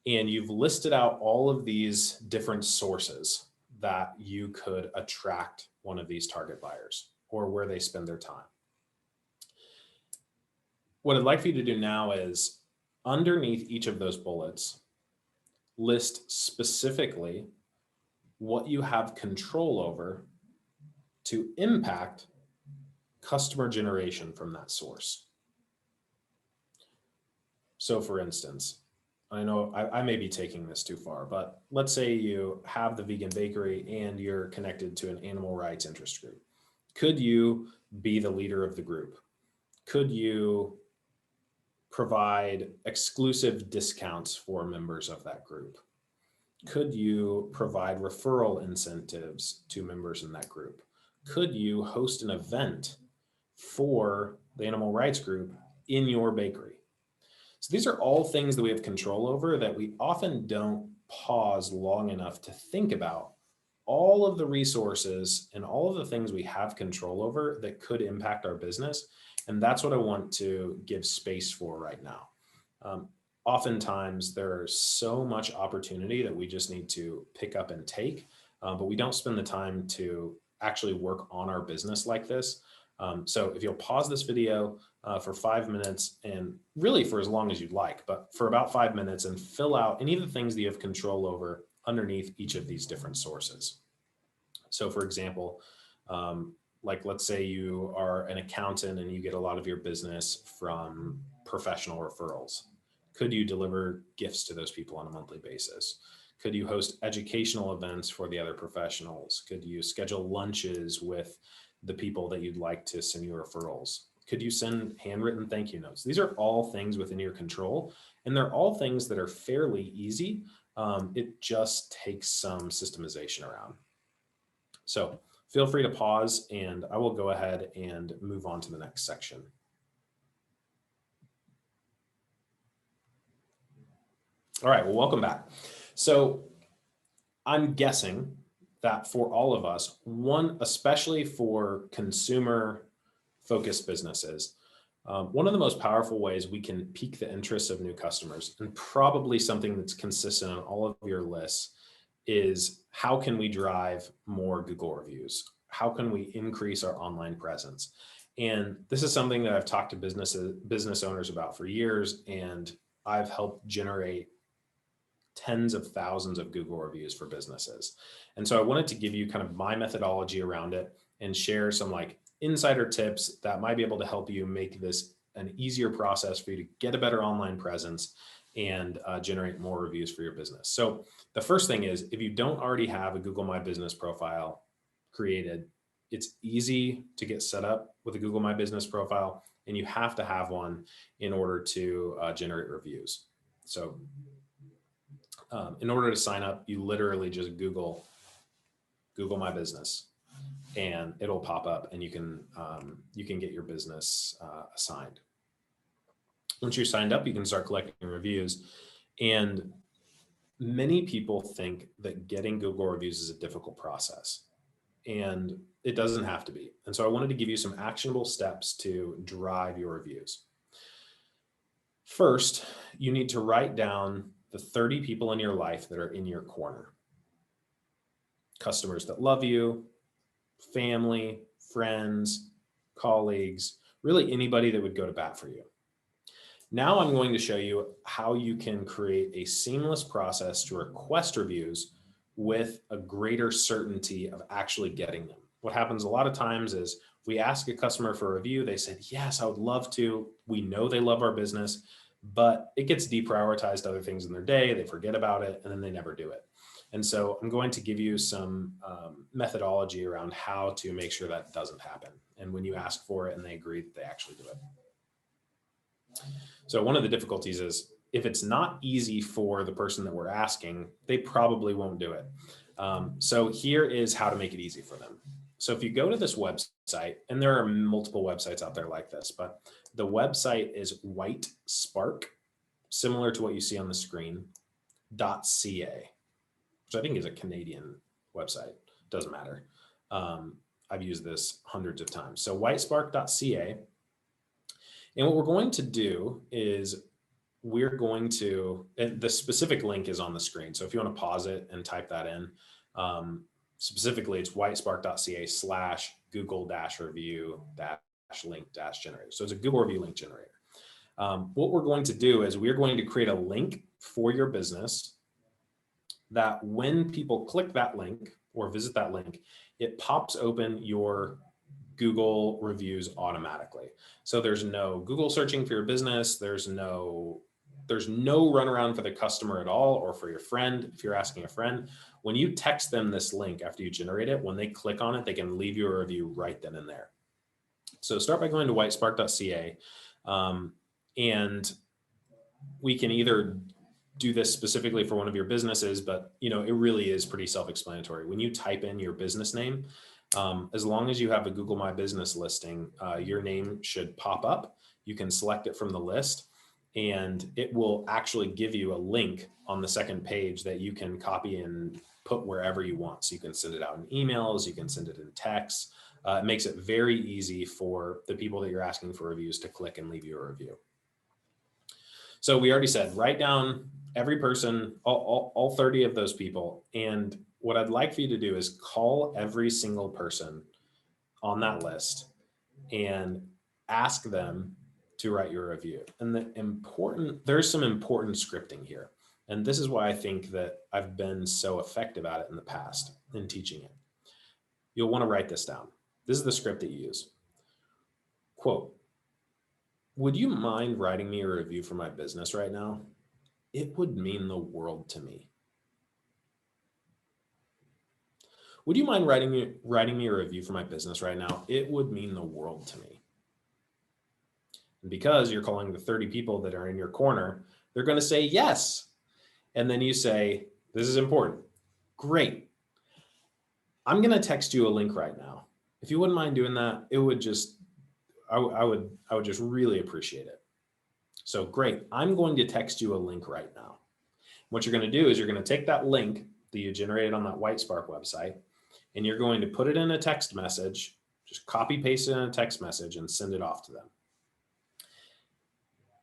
[SPEAKER 2] and you've listed out all of these different sources that you could attract one of these target buyers or where they spend their time. What I'd like for you to do now is, underneath each of those bullets, list specifically what you have control over to impact customer generation from that source. So for instance, I know I may be taking this too far, but let's say you have the vegan bakery and you're connected to an animal rights interest group. Could you be the leader of the group? Could you provide exclusive discounts for members of that group? Could you provide referral incentives to members in that group? Could you host an event for the animal rights group in your bakery? So these are all things that we have control over that we often don't pause long enough to think about all of the resources and all of the things we have control over that could impact our business. And that's what I want to give space for right now. Oftentimes there's so much opportunity that we just need to pick up and take, but we don't spend the time to actually work on our business like this. So if you'll pause this video for 5 minutes, and really for as long as you'd like, but for about 5 minutes, and fill out any of the things that you have control over underneath each of these different sources. So for example, like let's say you are an accountant and you get a lot of your business from professional referrals. Could you deliver gifts to those people on a monthly basis? Could you host educational events for the other professionals? Could you schedule lunches with the people that you'd like to send you referrals? Could you send handwritten thank you notes? These are all things within your control, and they're all things that are fairly easy. It just takes some systemization around. So feel free to pause, and I will go ahead and move on to the next section. All right, well, welcome back. So I'm guessing that for all of us, especially for consumer focused businesses, one of the most powerful ways we can pique the interest of new customers, and probably something that's consistent on all of your lists, is how can we drive more Google reviews? How can we increase our online presence? And this is something that I've talked to business owners about for years, and I've helped generate tens of thousands of Google reviews for businesses. And so I wanted to give you kind of my methodology around it and share some like insider tips that might be able to help you make this an easier process for you to get a better online presence and generate more reviews for your business. So the first thing is, if you don't already have a Google My Business profile created, it's easy to get set up with a Google My Business profile, and you have to have one in order to generate reviews. So in order to sign up, you literally just Google My Business, and it'll pop up, and you can get your business assigned. Once you're signed up, you can start collecting reviews. And many people think that getting Google reviews is a difficult process, and it doesn't have to be. And so I wanted to give you some actionable steps to drive your reviews. First, you need to write down the 30 people in your life that are in your corner. Customers that love you, family, friends, colleagues, really anybody that would go to bat for you. Now I'm going to show you how you can create a seamless process to request reviews with a greater certainty of actually getting them. What happens a lot of times is we ask a customer for a review, they said, yes, I would love to. We know they love our business, but it gets deprioritized to other things in their day, they forget about it, and then they never do it. And so I'm going to give you some methodology around how to make sure that doesn't happen. And when you ask for it and they agree, they actually do it. So one of the difficulties is if it's not easy for the person that we're asking, they probably won't do it. So here is how to make it easy for them. So if you go to this website, and there are multiple websites out there like this, but the website is whitespark, similar to what you see on the screen, .ca, which I think is a Canadian website. Doesn't matter. I've used this hundreds of times. So whitespark.ca. And what we're going to do is we're going to, and the specific link is on the screen. So if you want to pause it and type that in, specifically it's whitespark.ca/Google-review-link-generator. So it's a Google review link generator. What we're going to do is we're going to create a link for your business that when people click that link, or visit that link, it pops open your Google reviews automatically. So there's no Google searching for your business. There's no runaround for the customer at all, or for your friend. If you're asking a friend, when you text them this link after you generate it, when they click on it, they can leave you a review right then and there. So start by going to whitespark.ca, and we can either do this specifically for one of your businesses, but it really is pretty self-explanatory. When you type in your business name, as long as you have a Google My Business listing, your name should pop up. You can select it from the list, and it will actually give you a link on the second page that you can copy and put wherever you want. So you can send it out in emails, you can send it in text. It makes it very easy for the people that you're asking for reviews to click and leave you a review. So we already said, write down every person, all 30 of those people. And what I'd like for you to do is call every single person on that list and ask them to write your review. And there's some important scripting here. And this is why I think that I've been so effective at it in the past in teaching it. You'll want to write this down. This is the script that you use. Quote, would you mind writing me a review for my business right now? It would mean the world to me. Would you mind writing me a review for my business right now? It would mean the world to me. And because you're calling the 30 people that are in your corner, they're going to say yes. And then you say, this is important. Great. I'm going to text you a link right now. If you wouldn't mind doing that, it would just, I would just really appreciate it. So great. I'm going to text you a link right now. What you're going to do is you're going to take that link that you generated on that WhiteSpark website, and you're going to put it in a text message, just copy paste it in a text message and send it off to them.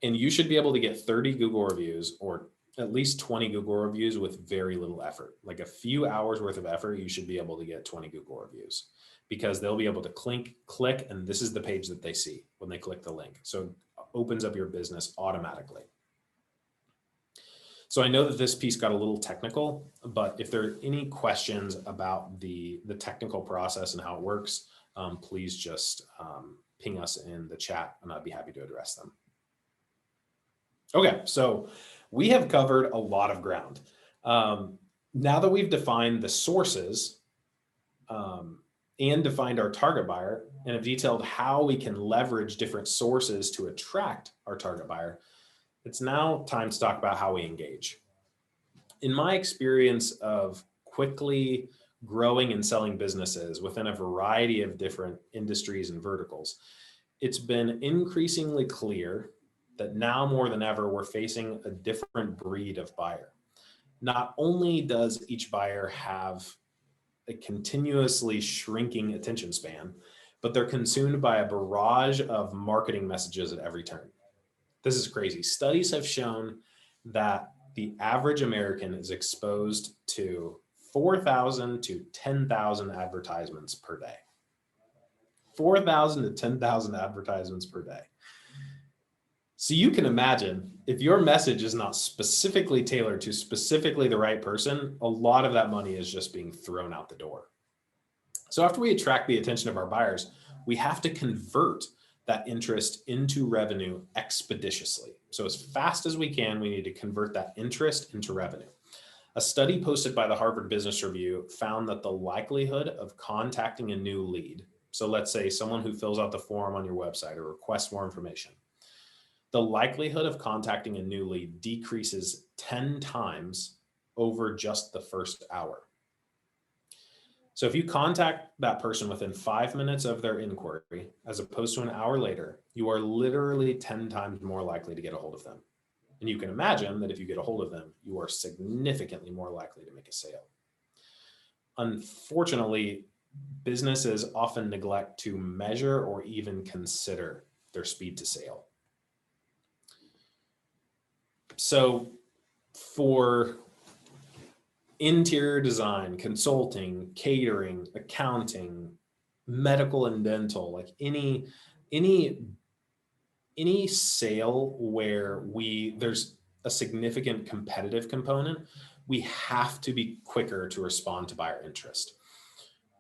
[SPEAKER 2] And you should be able to get 30 Google reviews, or at least 20 Google reviews with very little effort. Like a few hours worth of effort, you should be able to get 20 Google reviews, because they'll be able to click, and this is the page that they see when they click the link. So it opens up your business automatically. So I know that this piece got a little technical, but if there are any questions about the technical process and how it works, please just ping us in the chat and I'd be happy to address them. Okay, so we have covered a lot of ground. Now that we've defined the sources and defined our target buyer and have detailed how we can leverage different sources to attract our target buyer, it's now time to talk about how we engage. In my experience of quickly growing and selling businesses within a variety of different industries and verticals, it's been increasingly clear that now more than ever, we're facing a different breed of buyer. Not only does each buyer have a continuously shrinking attention span, but they're consumed by a barrage of marketing messages at every turn. This is crazy. Studies have shown that the average American is exposed to 4,000 to 10,000 advertisements per day. 4,000 to 10,000 advertisements per day. So you can imagine, if your message is not specifically tailored to specifically the right person, a lot of that money is just being thrown out the door. So after we attract the attention of our buyers, we have to convert that interest into revenue expeditiously. So as fast as we can, we need to convert that interest into revenue. A study posted by the Harvard Business Review found that the likelihood of contacting a new lead, so let's say someone who fills out the form on your website or requests more information, the likelihood of contacting a new lead decreases 10 times over just the first hour. So if you contact that person within 5 minutes of their inquiry, as opposed to an hour later, you are literally 10 times more likely to get a hold of them. And you can imagine that if you get a hold of them, you are significantly more likely to make a sale. Unfortunately, businesses often neglect to measure or even consider their speed to sale. So for interior design, consulting, catering, accounting, medical and dental, like any sale where there's a significant competitive component, we have to be quicker to respond to buyer interest.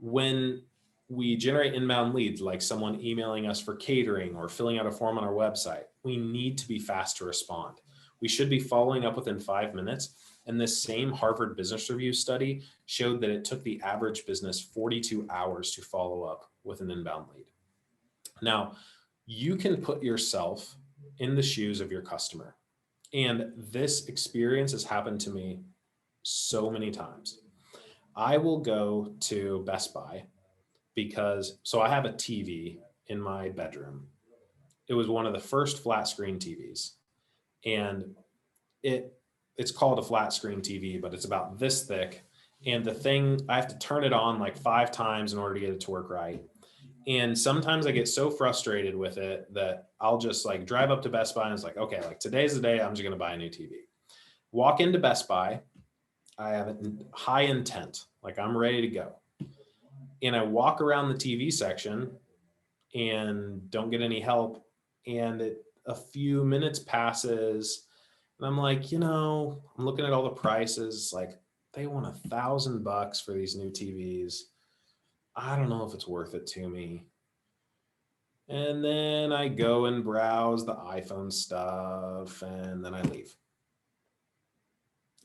[SPEAKER 2] When we generate inbound leads, like someone emailing us for catering or filling out a form on our website, we need to be fast to respond. We should be following up within 5 minutes. And this same Harvard Business Review study showed that it took the average business 42 hours to follow up with an inbound lead. Now, you can put yourself in the shoes of your customer. And this experience has happened to me so many times. I will go to Best Buy so I have a TV in my bedroom. It was one of the first flat screen TVs, and it's called a flat screen TV, but it's about this thick. And the thing, I have to turn it on like 5 times in order to get it to work right. And sometimes I get so frustrated with it that I'll just like drive up to Best Buy and it's like, okay, like today's the day I'm just going to buy a new TV. Walk into Best Buy. I have a high intent, like I'm ready to go. And I walk around the TV section and don't get any help. And a few minutes passes and I'm like, I'm looking at all the prices, like they want $1,000 for these new TVs. I don't know if it's worth it to me. And then I go and browse the iPhone stuff and then I leave.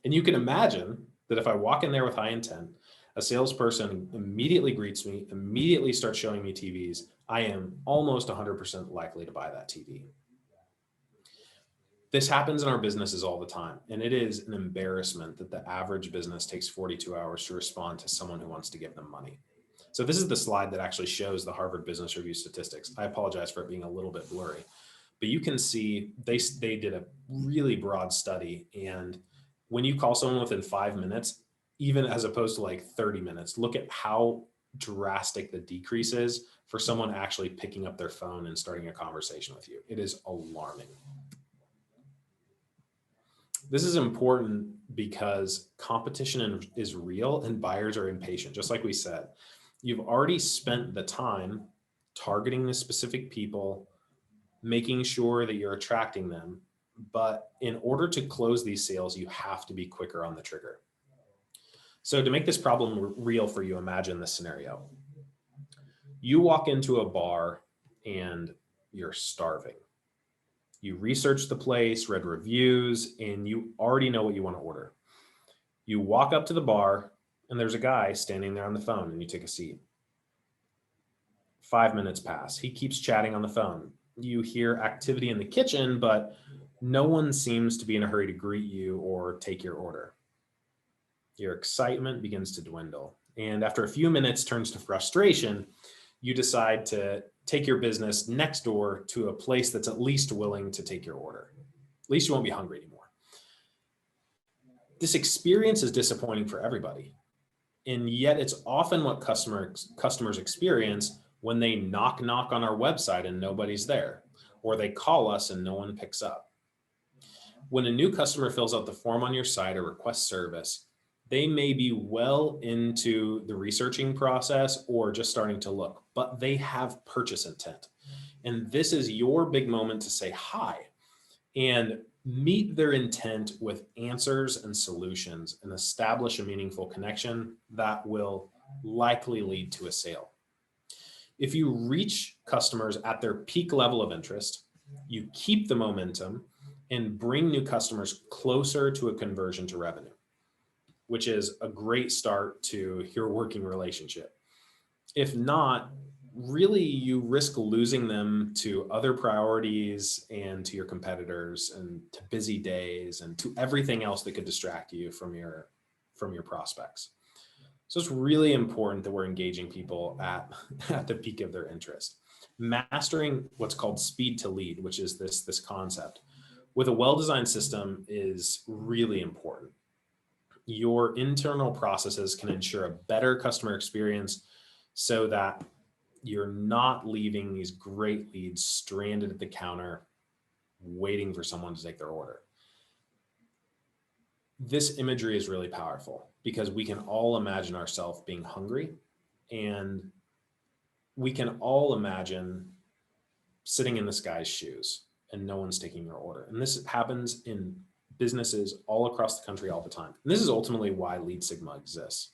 [SPEAKER 2] And you can imagine that if I walk in there with high intent, a salesperson immediately greets me, immediately starts showing me TVs, I am almost 100% likely to buy that TV. This happens in our businesses all the time. And it is an embarrassment that the average business takes 42 hours to respond to someone who wants to give them money. So this is the slide that actually shows the Harvard Business Review statistics. I apologize for it being a little bit blurry, but you can see they did a really broad study. And when you call someone within 5 minutes, even as opposed to like 30 minutes, look at how drastic the decrease is for someone actually picking up their phone and starting a conversation with you. It is alarming. This is important because competition is real and buyers are impatient. Just like we said, you've already spent the time targeting the specific people, making sure that you're attracting them. But in order to close these sales, you have to be quicker on the trigger. So to make this problem real for you, imagine this scenario. You walk into a bar and you're starving. You research the place, read reviews, and you already know what you want to order. You walk up to the bar and there's a guy standing there on the phone and you take a seat. 5 minutes pass. He keeps chatting on the phone. You hear activity in the kitchen, but no one seems to be in a hurry to greet you or take your order. Your excitement begins to dwindle. And after a few minutes turns to frustration, you decide to take your business next door to a place that's at least willing to take your order. At least you won't be hungry anymore. This experience is disappointing for everybody. And yet it's often what customers experience when they knock on our website and nobody's there, or they call us and no one picks up. When a new customer fills out the form on your site or requests service, they may be well into the researching process or just starting to look, but they have purchase intent. And this is your big moment to say hi and meet their intent with answers and solutions and establish a meaningful connection that will likely lead to a sale. If you reach customers at their peak level of interest, you keep the momentum and bring new customers closer to a conversion to revenue, which is a great start to your working relationship. If not, really you risk losing them to other priorities and to your competitors and to busy days and to everything else that could distract you from your prospects. So it's really important that we're engaging people at the peak of their interest. Mastering what's called speed to lead, which is this concept, with a well-designed system is really important. Your internal processes can ensure a better customer experience so that you're not leaving these great leads stranded at the counter waiting for someone to take their order. This imagery is really powerful because we can all imagine ourselves being hungry, and we can all imagine sitting in this guy's shoes and no one's taking your order. And this happens in businesses all across the country all the time. And this is ultimately why Lead Sigma exists.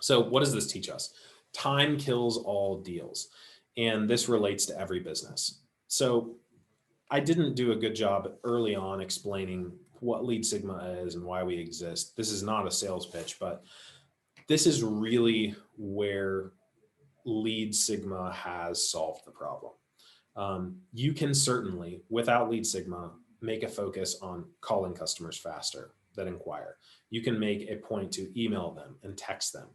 [SPEAKER 2] So what does this teach us? time kills all deals. And this relates to every business. So I didn't do a good job early on explaining what Lead Sigma is and why we exist. This is not a sales pitch, but this is really where Lead Sigma has solved the problem. You can certainly, without Lead Sigma, make a focus on calling customers faster that inquire. You can make a point to email them and text them.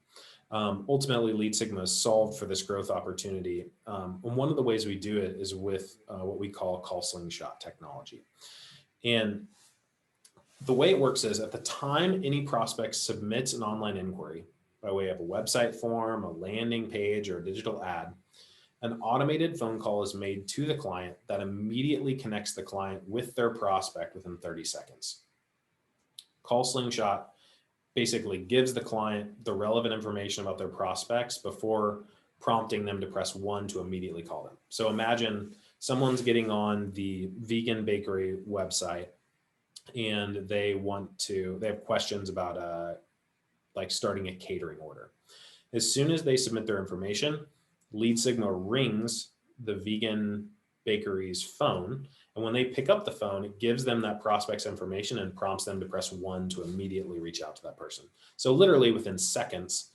[SPEAKER 2] Ultimately, Lead Sigma is solved for this growth opportunity. And one of the ways we do it is with what we call call slingshot technology. And the way it works is at the time any prospect submits an online inquiry by way of a website form, a landing page, or a digital ad, an automated phone call is made to the client that immediately connects the client with their prospect within 30 seconds. Call Slingshot basically gives the client the relevant information about their prospects before prompting them to press 1 to immediately call them. So imagine someone's getting on the vegan bakery website and they have questions about like starting a catering order. As soon as they submit their information, Lead Sigma rings the vegan bakery's phone. And when they pick up the phone, it gives them that prospect's information and prompts them to press 1 to immediately reach out to that person. So literally within seconds,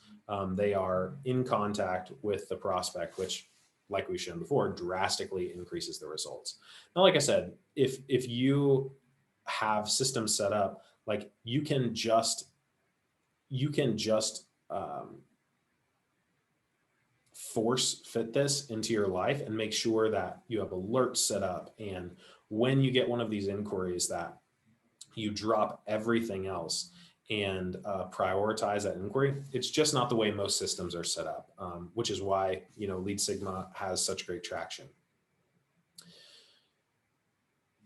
[SPEAKER 2] they are in contact with the prospect, which, like we've shown before, drastically increases the results. Now, like I said, if you have systems set up, like you can just force fit this into your life and make sure that you have alerts set up. And when you get one of these inquiries, that you drop everything else and prioritize that inquiry. It's just not the way most systems are set up, which is why, Lead Sigma has such great traction.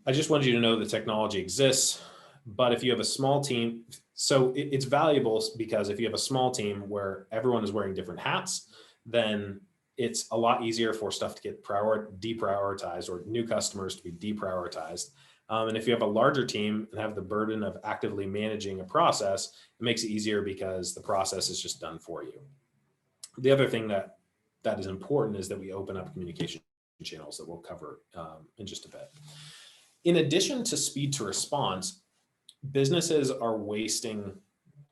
[SPEAKER 2] I just wanted you to know the technology exists, but if you have a small team, so it's valuable because if you have a small team where everyone is wearing different hats, then it's a lot easier for stuff to get deprioritized or new customers to be deprioritized. And if you have a larger team and have the burden of actively managing a process, it makes it easier because the process is just done for you. The other thing that is important is that we open up communication channels that we'll cover in just a bit. In addition to speed to response, businesses are wasting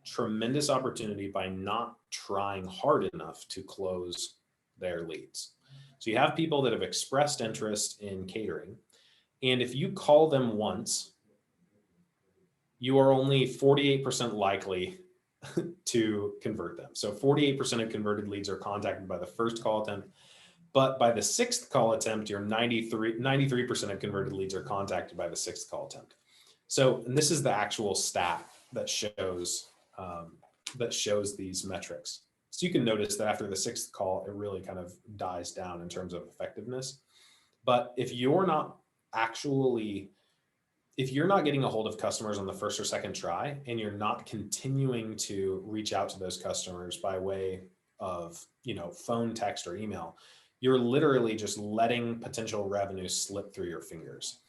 [SPEAKER 2] tremendous opportunity by not trying hard enough to close their leads. So you have people that have expressed interest in catering, and if you call them once, you are only 48% likely to convert them. So 48% of converted leads are contacted by the first call attempt, but by the sixth call attempt, your 93% of converted leads are contacted by the sixth call attempt. So, and this is the actual stat that shows these metrics. So you can notice that after the sixth call, it really kind of dies down in terms of effectiveness. But if you're not getting a hold of customers on the first or second try, and you're not continuing to reach out to those customers by way of, phone, text, or email, you're literally just letting potential revenue slip through your fingers.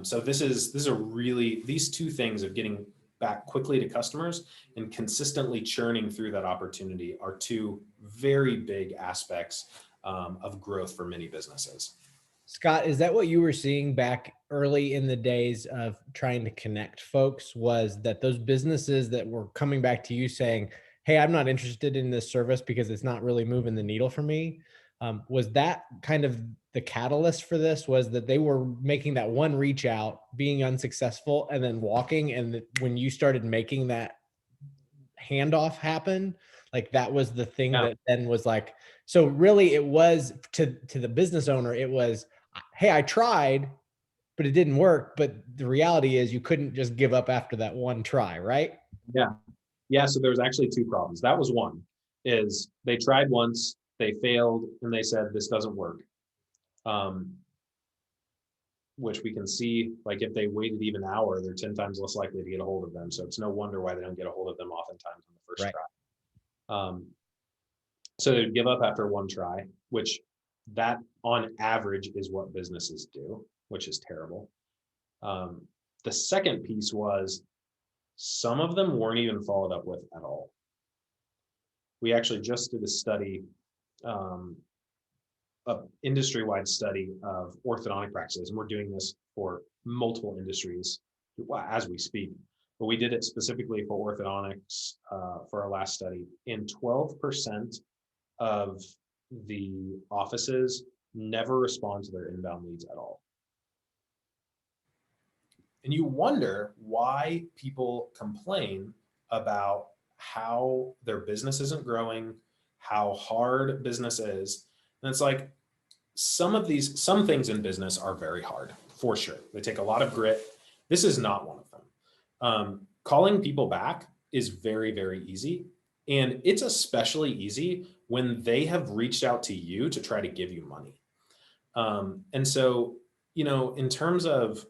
[SPEAKER 2] So these two things of getting back quickly to customers and consistently churning through that opportunity are two very big aspects of growth for many businesses.
[SPEAKER 1] Scott, is that what you were seeing back early in the days of trying to connect folks, was that those businesses that were coming back to you saying, hey, I'm not interested in this service because it's not really moving the needle for me? Was that kind of the catalyst for this, was that they were making that one reach out, being unsuccessful, and then walking? And when you started making that handoff happen, like that was the thing that then was like, so really it was to the business owner, it was, hey, I tried, but it didn't work. But the reality is you couldn't just give up after that one try, right?
[SPEAKER 2] Yeah. So there's actually two problems. That was one, is they tried once, they failed, and they said, this doesn't work. Which we can see, like if they waited even an hour, they're 10 times less likely to get a hold of them. So it's no wonder why they don't get a hold of them oftentimes on the first try. So they'd give up after one try, which that on average is what businesses do, which is terrible. The second piece was some of them weren't even followed up with at all. We actually just did a study um, a industry-wide study of orthodontic practices, and we're doing this for multiple industries as we speak. But we did it specifically for orthodontics for our last study, and 12% of the offices never respond to their inbound leads at all.
[SPEAKER 3] And you wonder why people complain about how their business isn't growing, how hard business is. And it's like some things in business are very hard, for sure. They take a lot of grit. This is not one of them. Calling people back is very, very easy. And it's especially easy when they have reached out to you to try to give you money. And so, in terms of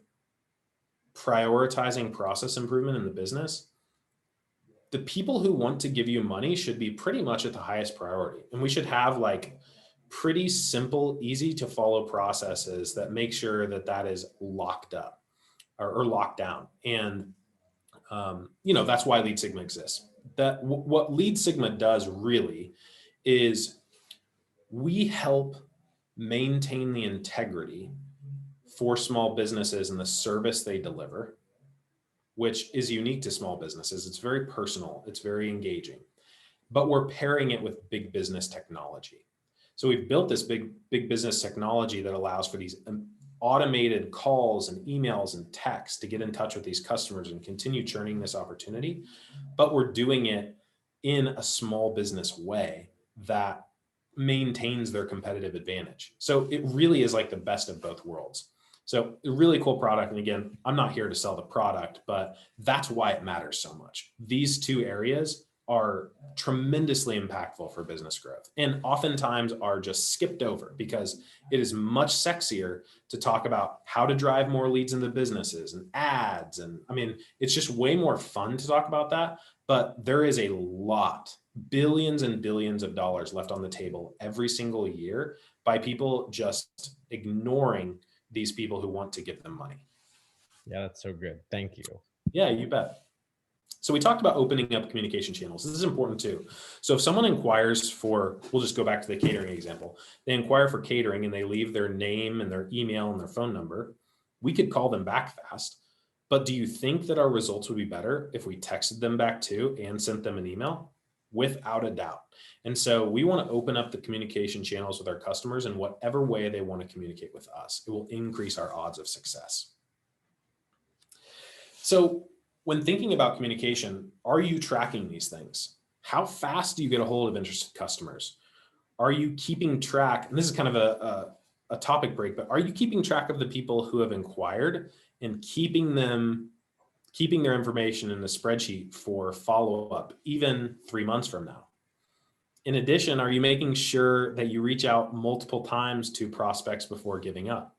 [SPEAKER 3] prioritizing process improvement in the business, the people who want to give you money should be pretty much at the highest priority. And we should have like pretty simple, easy to follow processes that make sure that that is locked up or locked down. And, that's why Lead Sigma exists. What Lead Sigma does really is we help maintain the integrity for small businesses and the service they deliver, which is unique to small businesses. It's very personal. It's very engaging, but we're pairing it with big business technology. So we've built this big business technology that allows for these automated calls and emails and texts to get in touch with these customers and continue churning this opportunity. But we're doing it in a small business way that maintains their competitive advantage. So it really is like the best of both worlds. So a really cool product. And again, I'm not here to sell the product, but that's why it matters so much. These two areas are tremendously impactful for business growth and oftentimes are just skipped over because it is much sexier to talk about how to drive more leads into businesses and ads. And I mean, it's just way more fun to talk about that, but there is a lot, billions and billions of dollars left on the table every single year by people just ignoring these people who want to give them money.
[SPEAKER 1] Yeah, that's so good. Thank you.
[SPEAKER 3] Yeah, you bet. So we talked about opening up communication channels. This is important too. So if someone inquires for, we'll just go back to the catering example. They inquire for catering and they leave their name and their email and their phone number. We could call them back fast. But do you think that our results would be better if we texted them back too and sent them an email? Without a doubt. And so we want to open up the communication channels with our customers in whatever way they want to communicate with us. It will increase our odds of success. So when thinking about communication, are you tracking these things? How fast do you get a hold of interested customers? Are you keeping track? And this is kind of a topic break, but are you keeping track of the people who have inquired and keeping their information in a spreadsheet for follow-up, even 3 months from now? In addition, are you making sure that you reach out multiple times to prospects before giving up?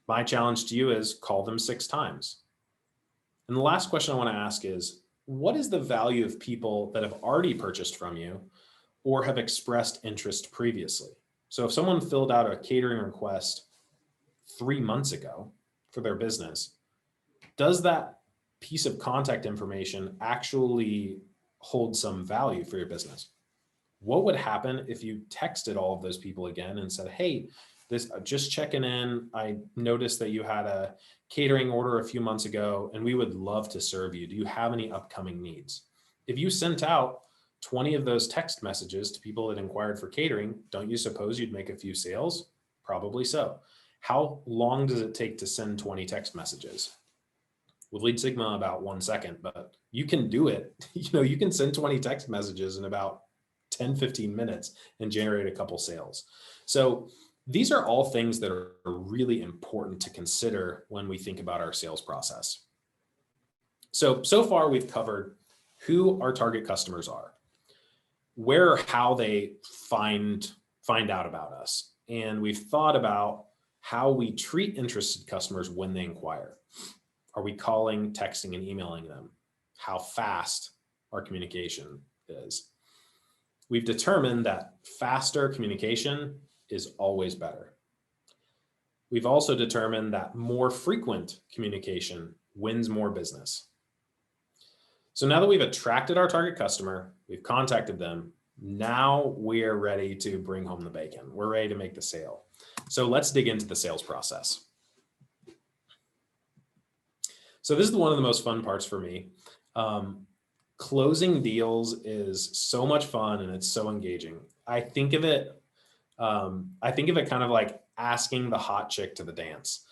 [SPEAKER 3] My challenge to you is call them 6 times. And the last question I want to ask is, what is the value of people that have already purchased from you or have expressed interest previously? So if someone filled out a catering request 3 months ago for their business, does that piece of contact information actually hold some value for your business? What would happen if you texted all of those people again and said, hey, this just checking in. I noticed that you had a catering order a few months ago and we would love to serve you. Do you have any upcoming needs? If you sent out 20 of those text messages to people that inquired for catering, don't you suppose you'd make a few sales? Probably so. How long does it take to send 20 text messages? With Lead Sigma, about 1 second, but you can do it. You can send 20 text messages in about 10, 15 minutes and generate a couple sales. So these are all things that are really important to consider when we think about our sales process. So far we've covered who our target customers are, where or how they find out about us. And we've thought about how we treat interested customers when they inquire. Are we calling, texting, and emailing them? How fast our communication is. We've determined that faster communication is always better. We've also determined that more frequent communication wins more business. So now that we've attracted our target customer, we've contacted them, Now we're ready to bring home the bacon. We're ready to make the sale. So let's dig into the sales process. So this is one of the most fun parts for me. Closing deals is so much fun and it's so engaging. I think of it kind of like asking the hot chick to the dance.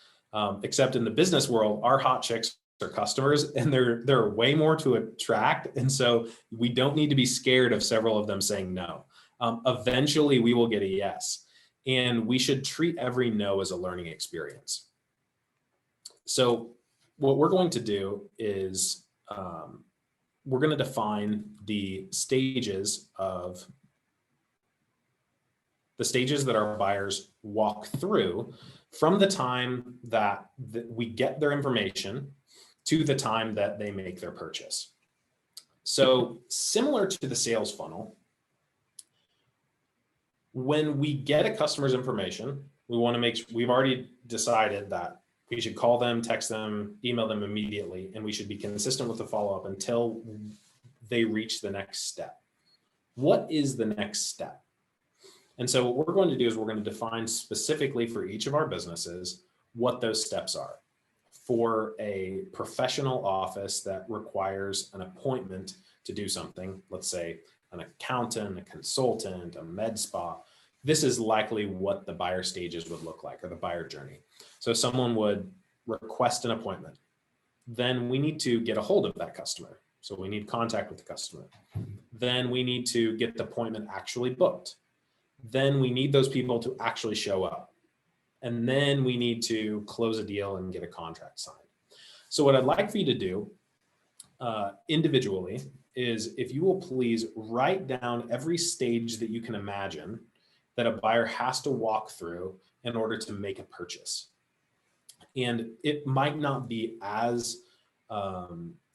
[SPEAKER 3] Except in the business world, our hot chicks are customers, and there are way more to attract, and so we don't need to be scared of several of them saying no. Eventually, we will get a yes, and we should treat every no as a learning experience. So, what we're going to do is we're going to define the stages that our buyers walk through from the time that we get their information to the time that they make their purchase. So similar to the sales funnel, when we get a customer's information, we've already decided that we should call them, text them, email them immediately, and we should be consistent with the follow-up until they reach the next step. What is the next step? And so what we're going to do is we're going to define specifically for each of our businesses what those steps are. For a professional office that requires an appointment to do something, let's say an accountant, a consultant, a med spa, this is likely what the buyer stages would look like, or the buyer journey. So someone would request an appointment. Then we need to get a hold of that customer. So we need contact with the customer. Then we need to get the appointment actually booked. Then we need those people to actually show up. And then we need to close a deal and get a contract signed. So what I'd like for you to do individually is, if you will please write down every stage that you can imagine that a buyer has to walk through in order to make a purchase. And it might not be as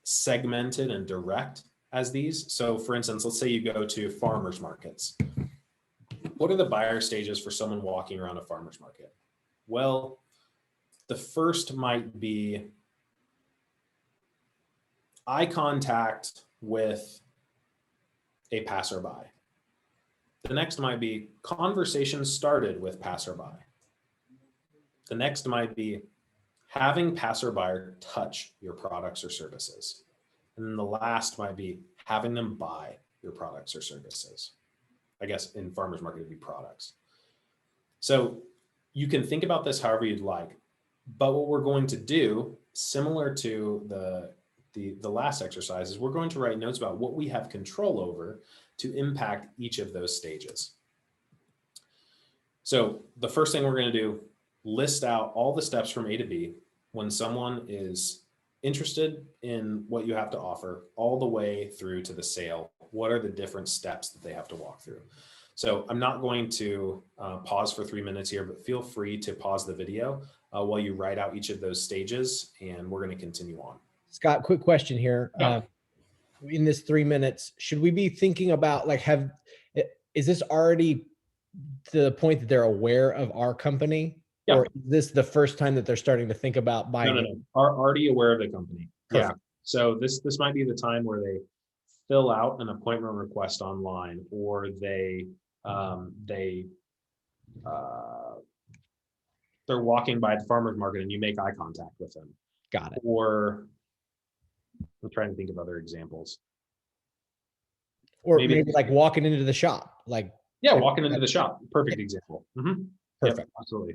[SPEAKER 3] segmented and direct as these. So for instance, let's say you go to farmers markets. What are the buyer stages for someone walking around a farmer's market? Well, the first might be eye contact with a passerby. The next might be conversation started with passerby. The next might be having passerby touch your products or services. And then the last might be having them buy your products or services. I guess in farmers market, it'd be products. So you can think about this however you'd like, but what we're going to do, similar to the last exercise, is we're going to write notes about what we have control over to impact each of those stages. So the first thing we're going to do, list out all the steps from A to B when someone is interested in what you have to offer, all the way through to the sale. What are the different steps that they have to walk through? So I'm not going to pause for 3 minutes here, but feel free to pause the video while you write out each of those stages, and we're going to continue on.
[SPEAKER 1] Scott, quick question here.
[SPEAKER 3] Yeah.
[SPEAKER 1] In this 3 minutes, should we be thinking about, like, is this already to the point that they're aware of our company?
[SPEAKER 2] Yeah.
[SPEAKER 1] Or is this the first time that they're starting to think about buying?
[SPEAKER 2] No. Are already aware of the company.
[SPEAKER 1] Perfect.
[SPEAKER 2] Yeah. So this might be the time where they fill out an appointment request online, or they're walking by the farmer's market and you make eye contact with them.
[SPEAKER 1] Got it.
[SPEAKER 2] Or I'm trying to think of other examples.
[SPEAKER 1] Or maybe like walking into the shop, like.
[SPEAKER 2] Yeah, walking into the shop. Perfect example. Mm-hmm.
[SPEAKER 1] Perfect.
[SPEAKER 2] Yep, absolutely.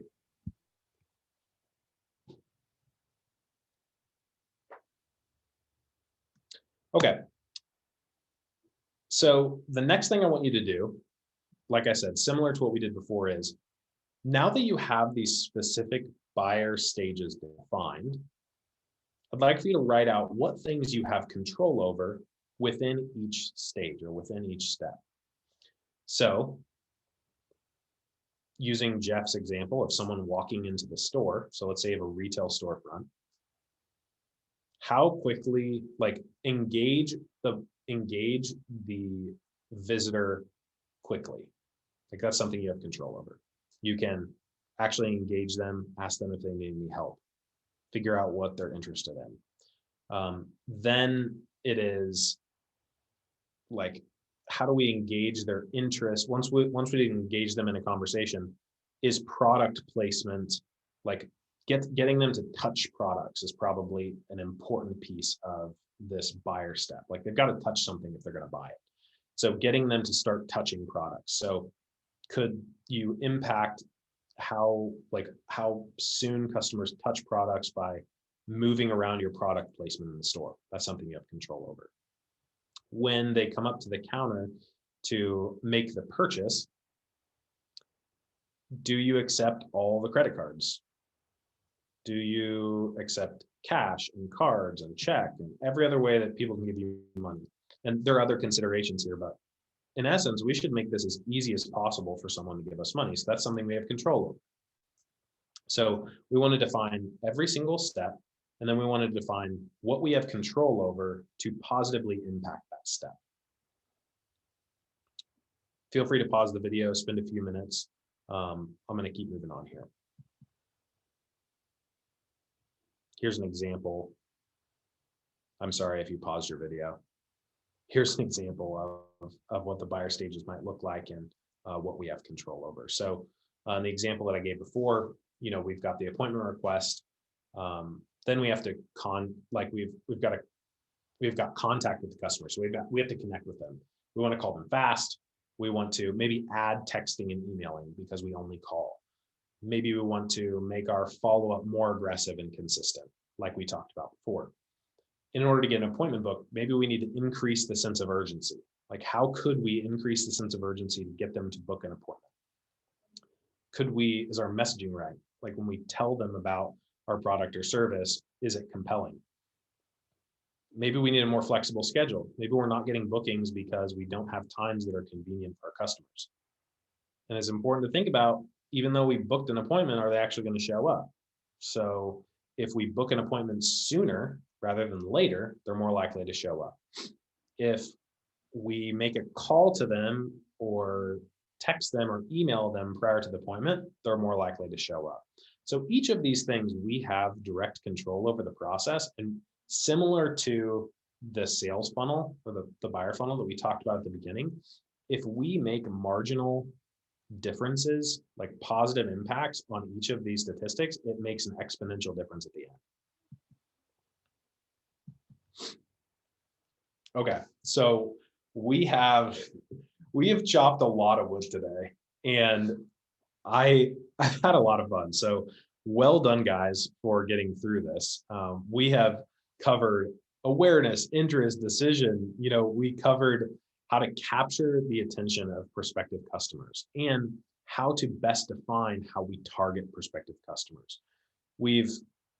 [SPEAKER 2] Okay. So the next thing I want you to do, like I said, similar to what we did before, is now that you have these specific buyer stages defined, I'd like for you to write out what things you have control over within each stage or within each step. So using Jeff's example of someone walking into the store, so let's say you have a retail storefront, how quickly, like, engage the visitor quickly. Like, that's something you have control over. You can actually engage them, ask them if they need any help, figure out what they're interested in. Then it is like
[SPEAKER 3] how do we engage their interest? Once we engage them in a conversation, is product placement, like getting them to touch products, is probably an important piece of this buyer step. Like they've got to touch something if they're going to buy it. So getting them to start touching products. So could you impact how soon customers touch products by moving around your product placement in the store? That's something you have control over. When they come up to the counter to make the purchase, do you accept all the credit cards? Do you accept cash and cards and check and every other way that people can give you money? And there are other considerations here, but in essence, we should make this as easy as possible for someone to give us money. So that's something we have control over. So we want to define every single step, and then we want to define what we have control over to positively impact that step. Feel free to pause the video, spend a few minutes. I'm going to keep moving on here. Here's an example. I'm sorry if you paused your video. Here's an example of what the buyer stages might look like and what we have control over. So the example that I gave before, we've got the appointment request. Then we have to we've got contact with the customer. So we have to connect with them. We want to call them fast. We want to maybe add texting and emailing because we only call. Maybe we want to make our follow-up more aggressive and consistent, like we talked about before. In order to get an appointment booked, maybe we need to increase the sense of urgency. Like, how could we increase the sense of urgency to get them to book an appointment? Is our messaging right? Like when we tell them about our product or service, is it compelling? Maybe we need a more flexible schedule. Maybe we're not getting bookings because we don't have times that are convenient for our customers. And it's important to think about, even though we booked an appointment, are they actually going to show up? So if we book an appointment sooner rather than later, they're more likely to show up. If we make a call to them or text them or email them prior to the appointment, they're more likely to show up. So each of these things, we have direct control over the process. And similar to the sales funnel or the buyer funnel that we talked about at the beginning, if we make marginal differences, like positive impacts on each of these statistics, it makes an exponential difference at the end. Okay, so we have chopped a lot of wood today, and I've had a lot of fun. So well done, guys, for getting through this. We have covered awareness, interest, decision. We covered how to capture the attention of prospective customers and how to best define how we target prospective customers. We've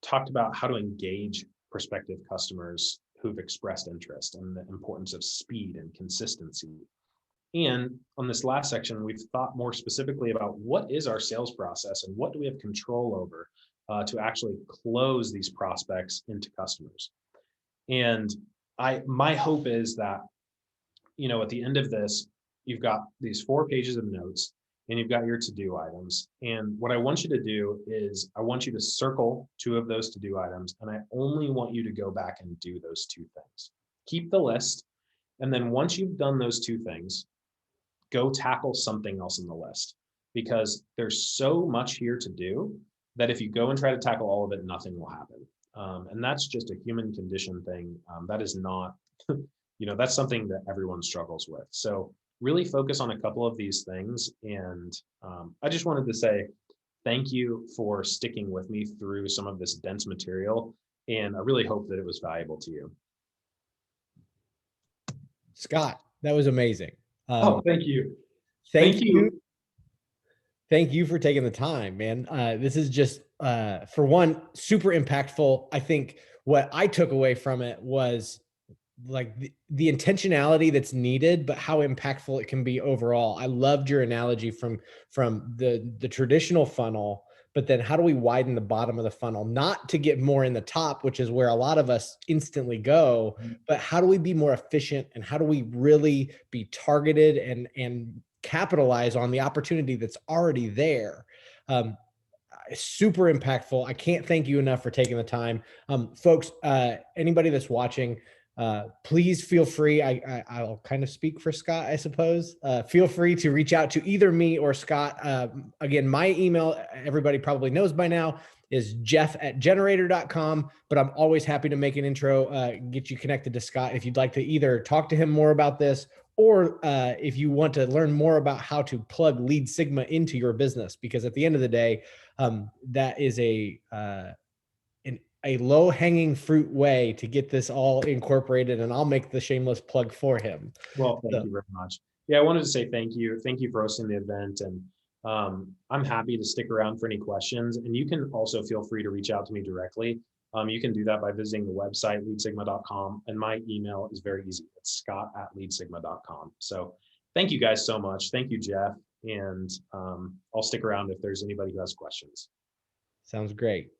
[SPEAKER 3] talked about how to engage prospective customers who've expressed interest and the importance of speed and consistency. And on this last section, we've thought more specifically about what is our sales process and what do we have control over to actually close these prospects into customers. And my hope is that, at the end of this, you've got these 4 pages of notes and you've got your to-do items. And what I want you to do is I want you to circle 2 of those to-do items. And I only want you to go back and do those 2 things. Keep the list. And then once you've done those 2 things, go tackle something else in the list, because there's so much here to do that if you go and try to tackle all of it, nothing will happen. And that's just a human condition thing. That is not, that's something that everyone struggles with. So really focus on a couple of these things. And I just wanted to say thank you for sticking with me through some of this dense material. And I really hope that it was valuable to you.
[SPEAKER 1] Scott, that was amazing.
[SPEAKER 3] Thank you.
[SPEAKER 1] Thank you. Thank you for taking the time, man. This is just, for one, super impactful. I think what I took away from it was like the intentionality that's needed, but how impactful it can be overall. I loved your analogy from the traditional funnel, but then how do we widen the bottom of the funnel, not to get more in the top, which is where a lot of us instantly go, but how do we be more efficient and how do we really be targeted and capitalize on the opportunity that's already there? Super impactful. I can't thank you enough for taking the time. Folks, anybody that's watching, please feel free. I'll kind of speak for Scott, I suppose. Feel free to reach out to either me or Scott. Again, my email, everybody probably knows by now, is jeff@generator.com, but I'm always happy to make an intro, get you connected to Scott if you'd like to either talk to him more about this, or if you want to learn more about how to plug Lead Sigma into your business, because at the end of the day, that is a low-hanging fruit way to get this all incorporated, and I'll make the shameless plug for him.
[SPEAKER 2] Well, thank you very much. Yeah, I wanted to say thank you. Thank you for hosting the event. And I'm happy to stick around for any questions. And you can also feel free to reach out to me directly. You can do that by visiting the website, leadsigma.com. And my email is very easy. It's scott@leadsigma.com. So thank you guys so much. Thank you, Jeff. And I'll stick around if there's anybody who has questions.
[SPEAKER 1] Sounds great.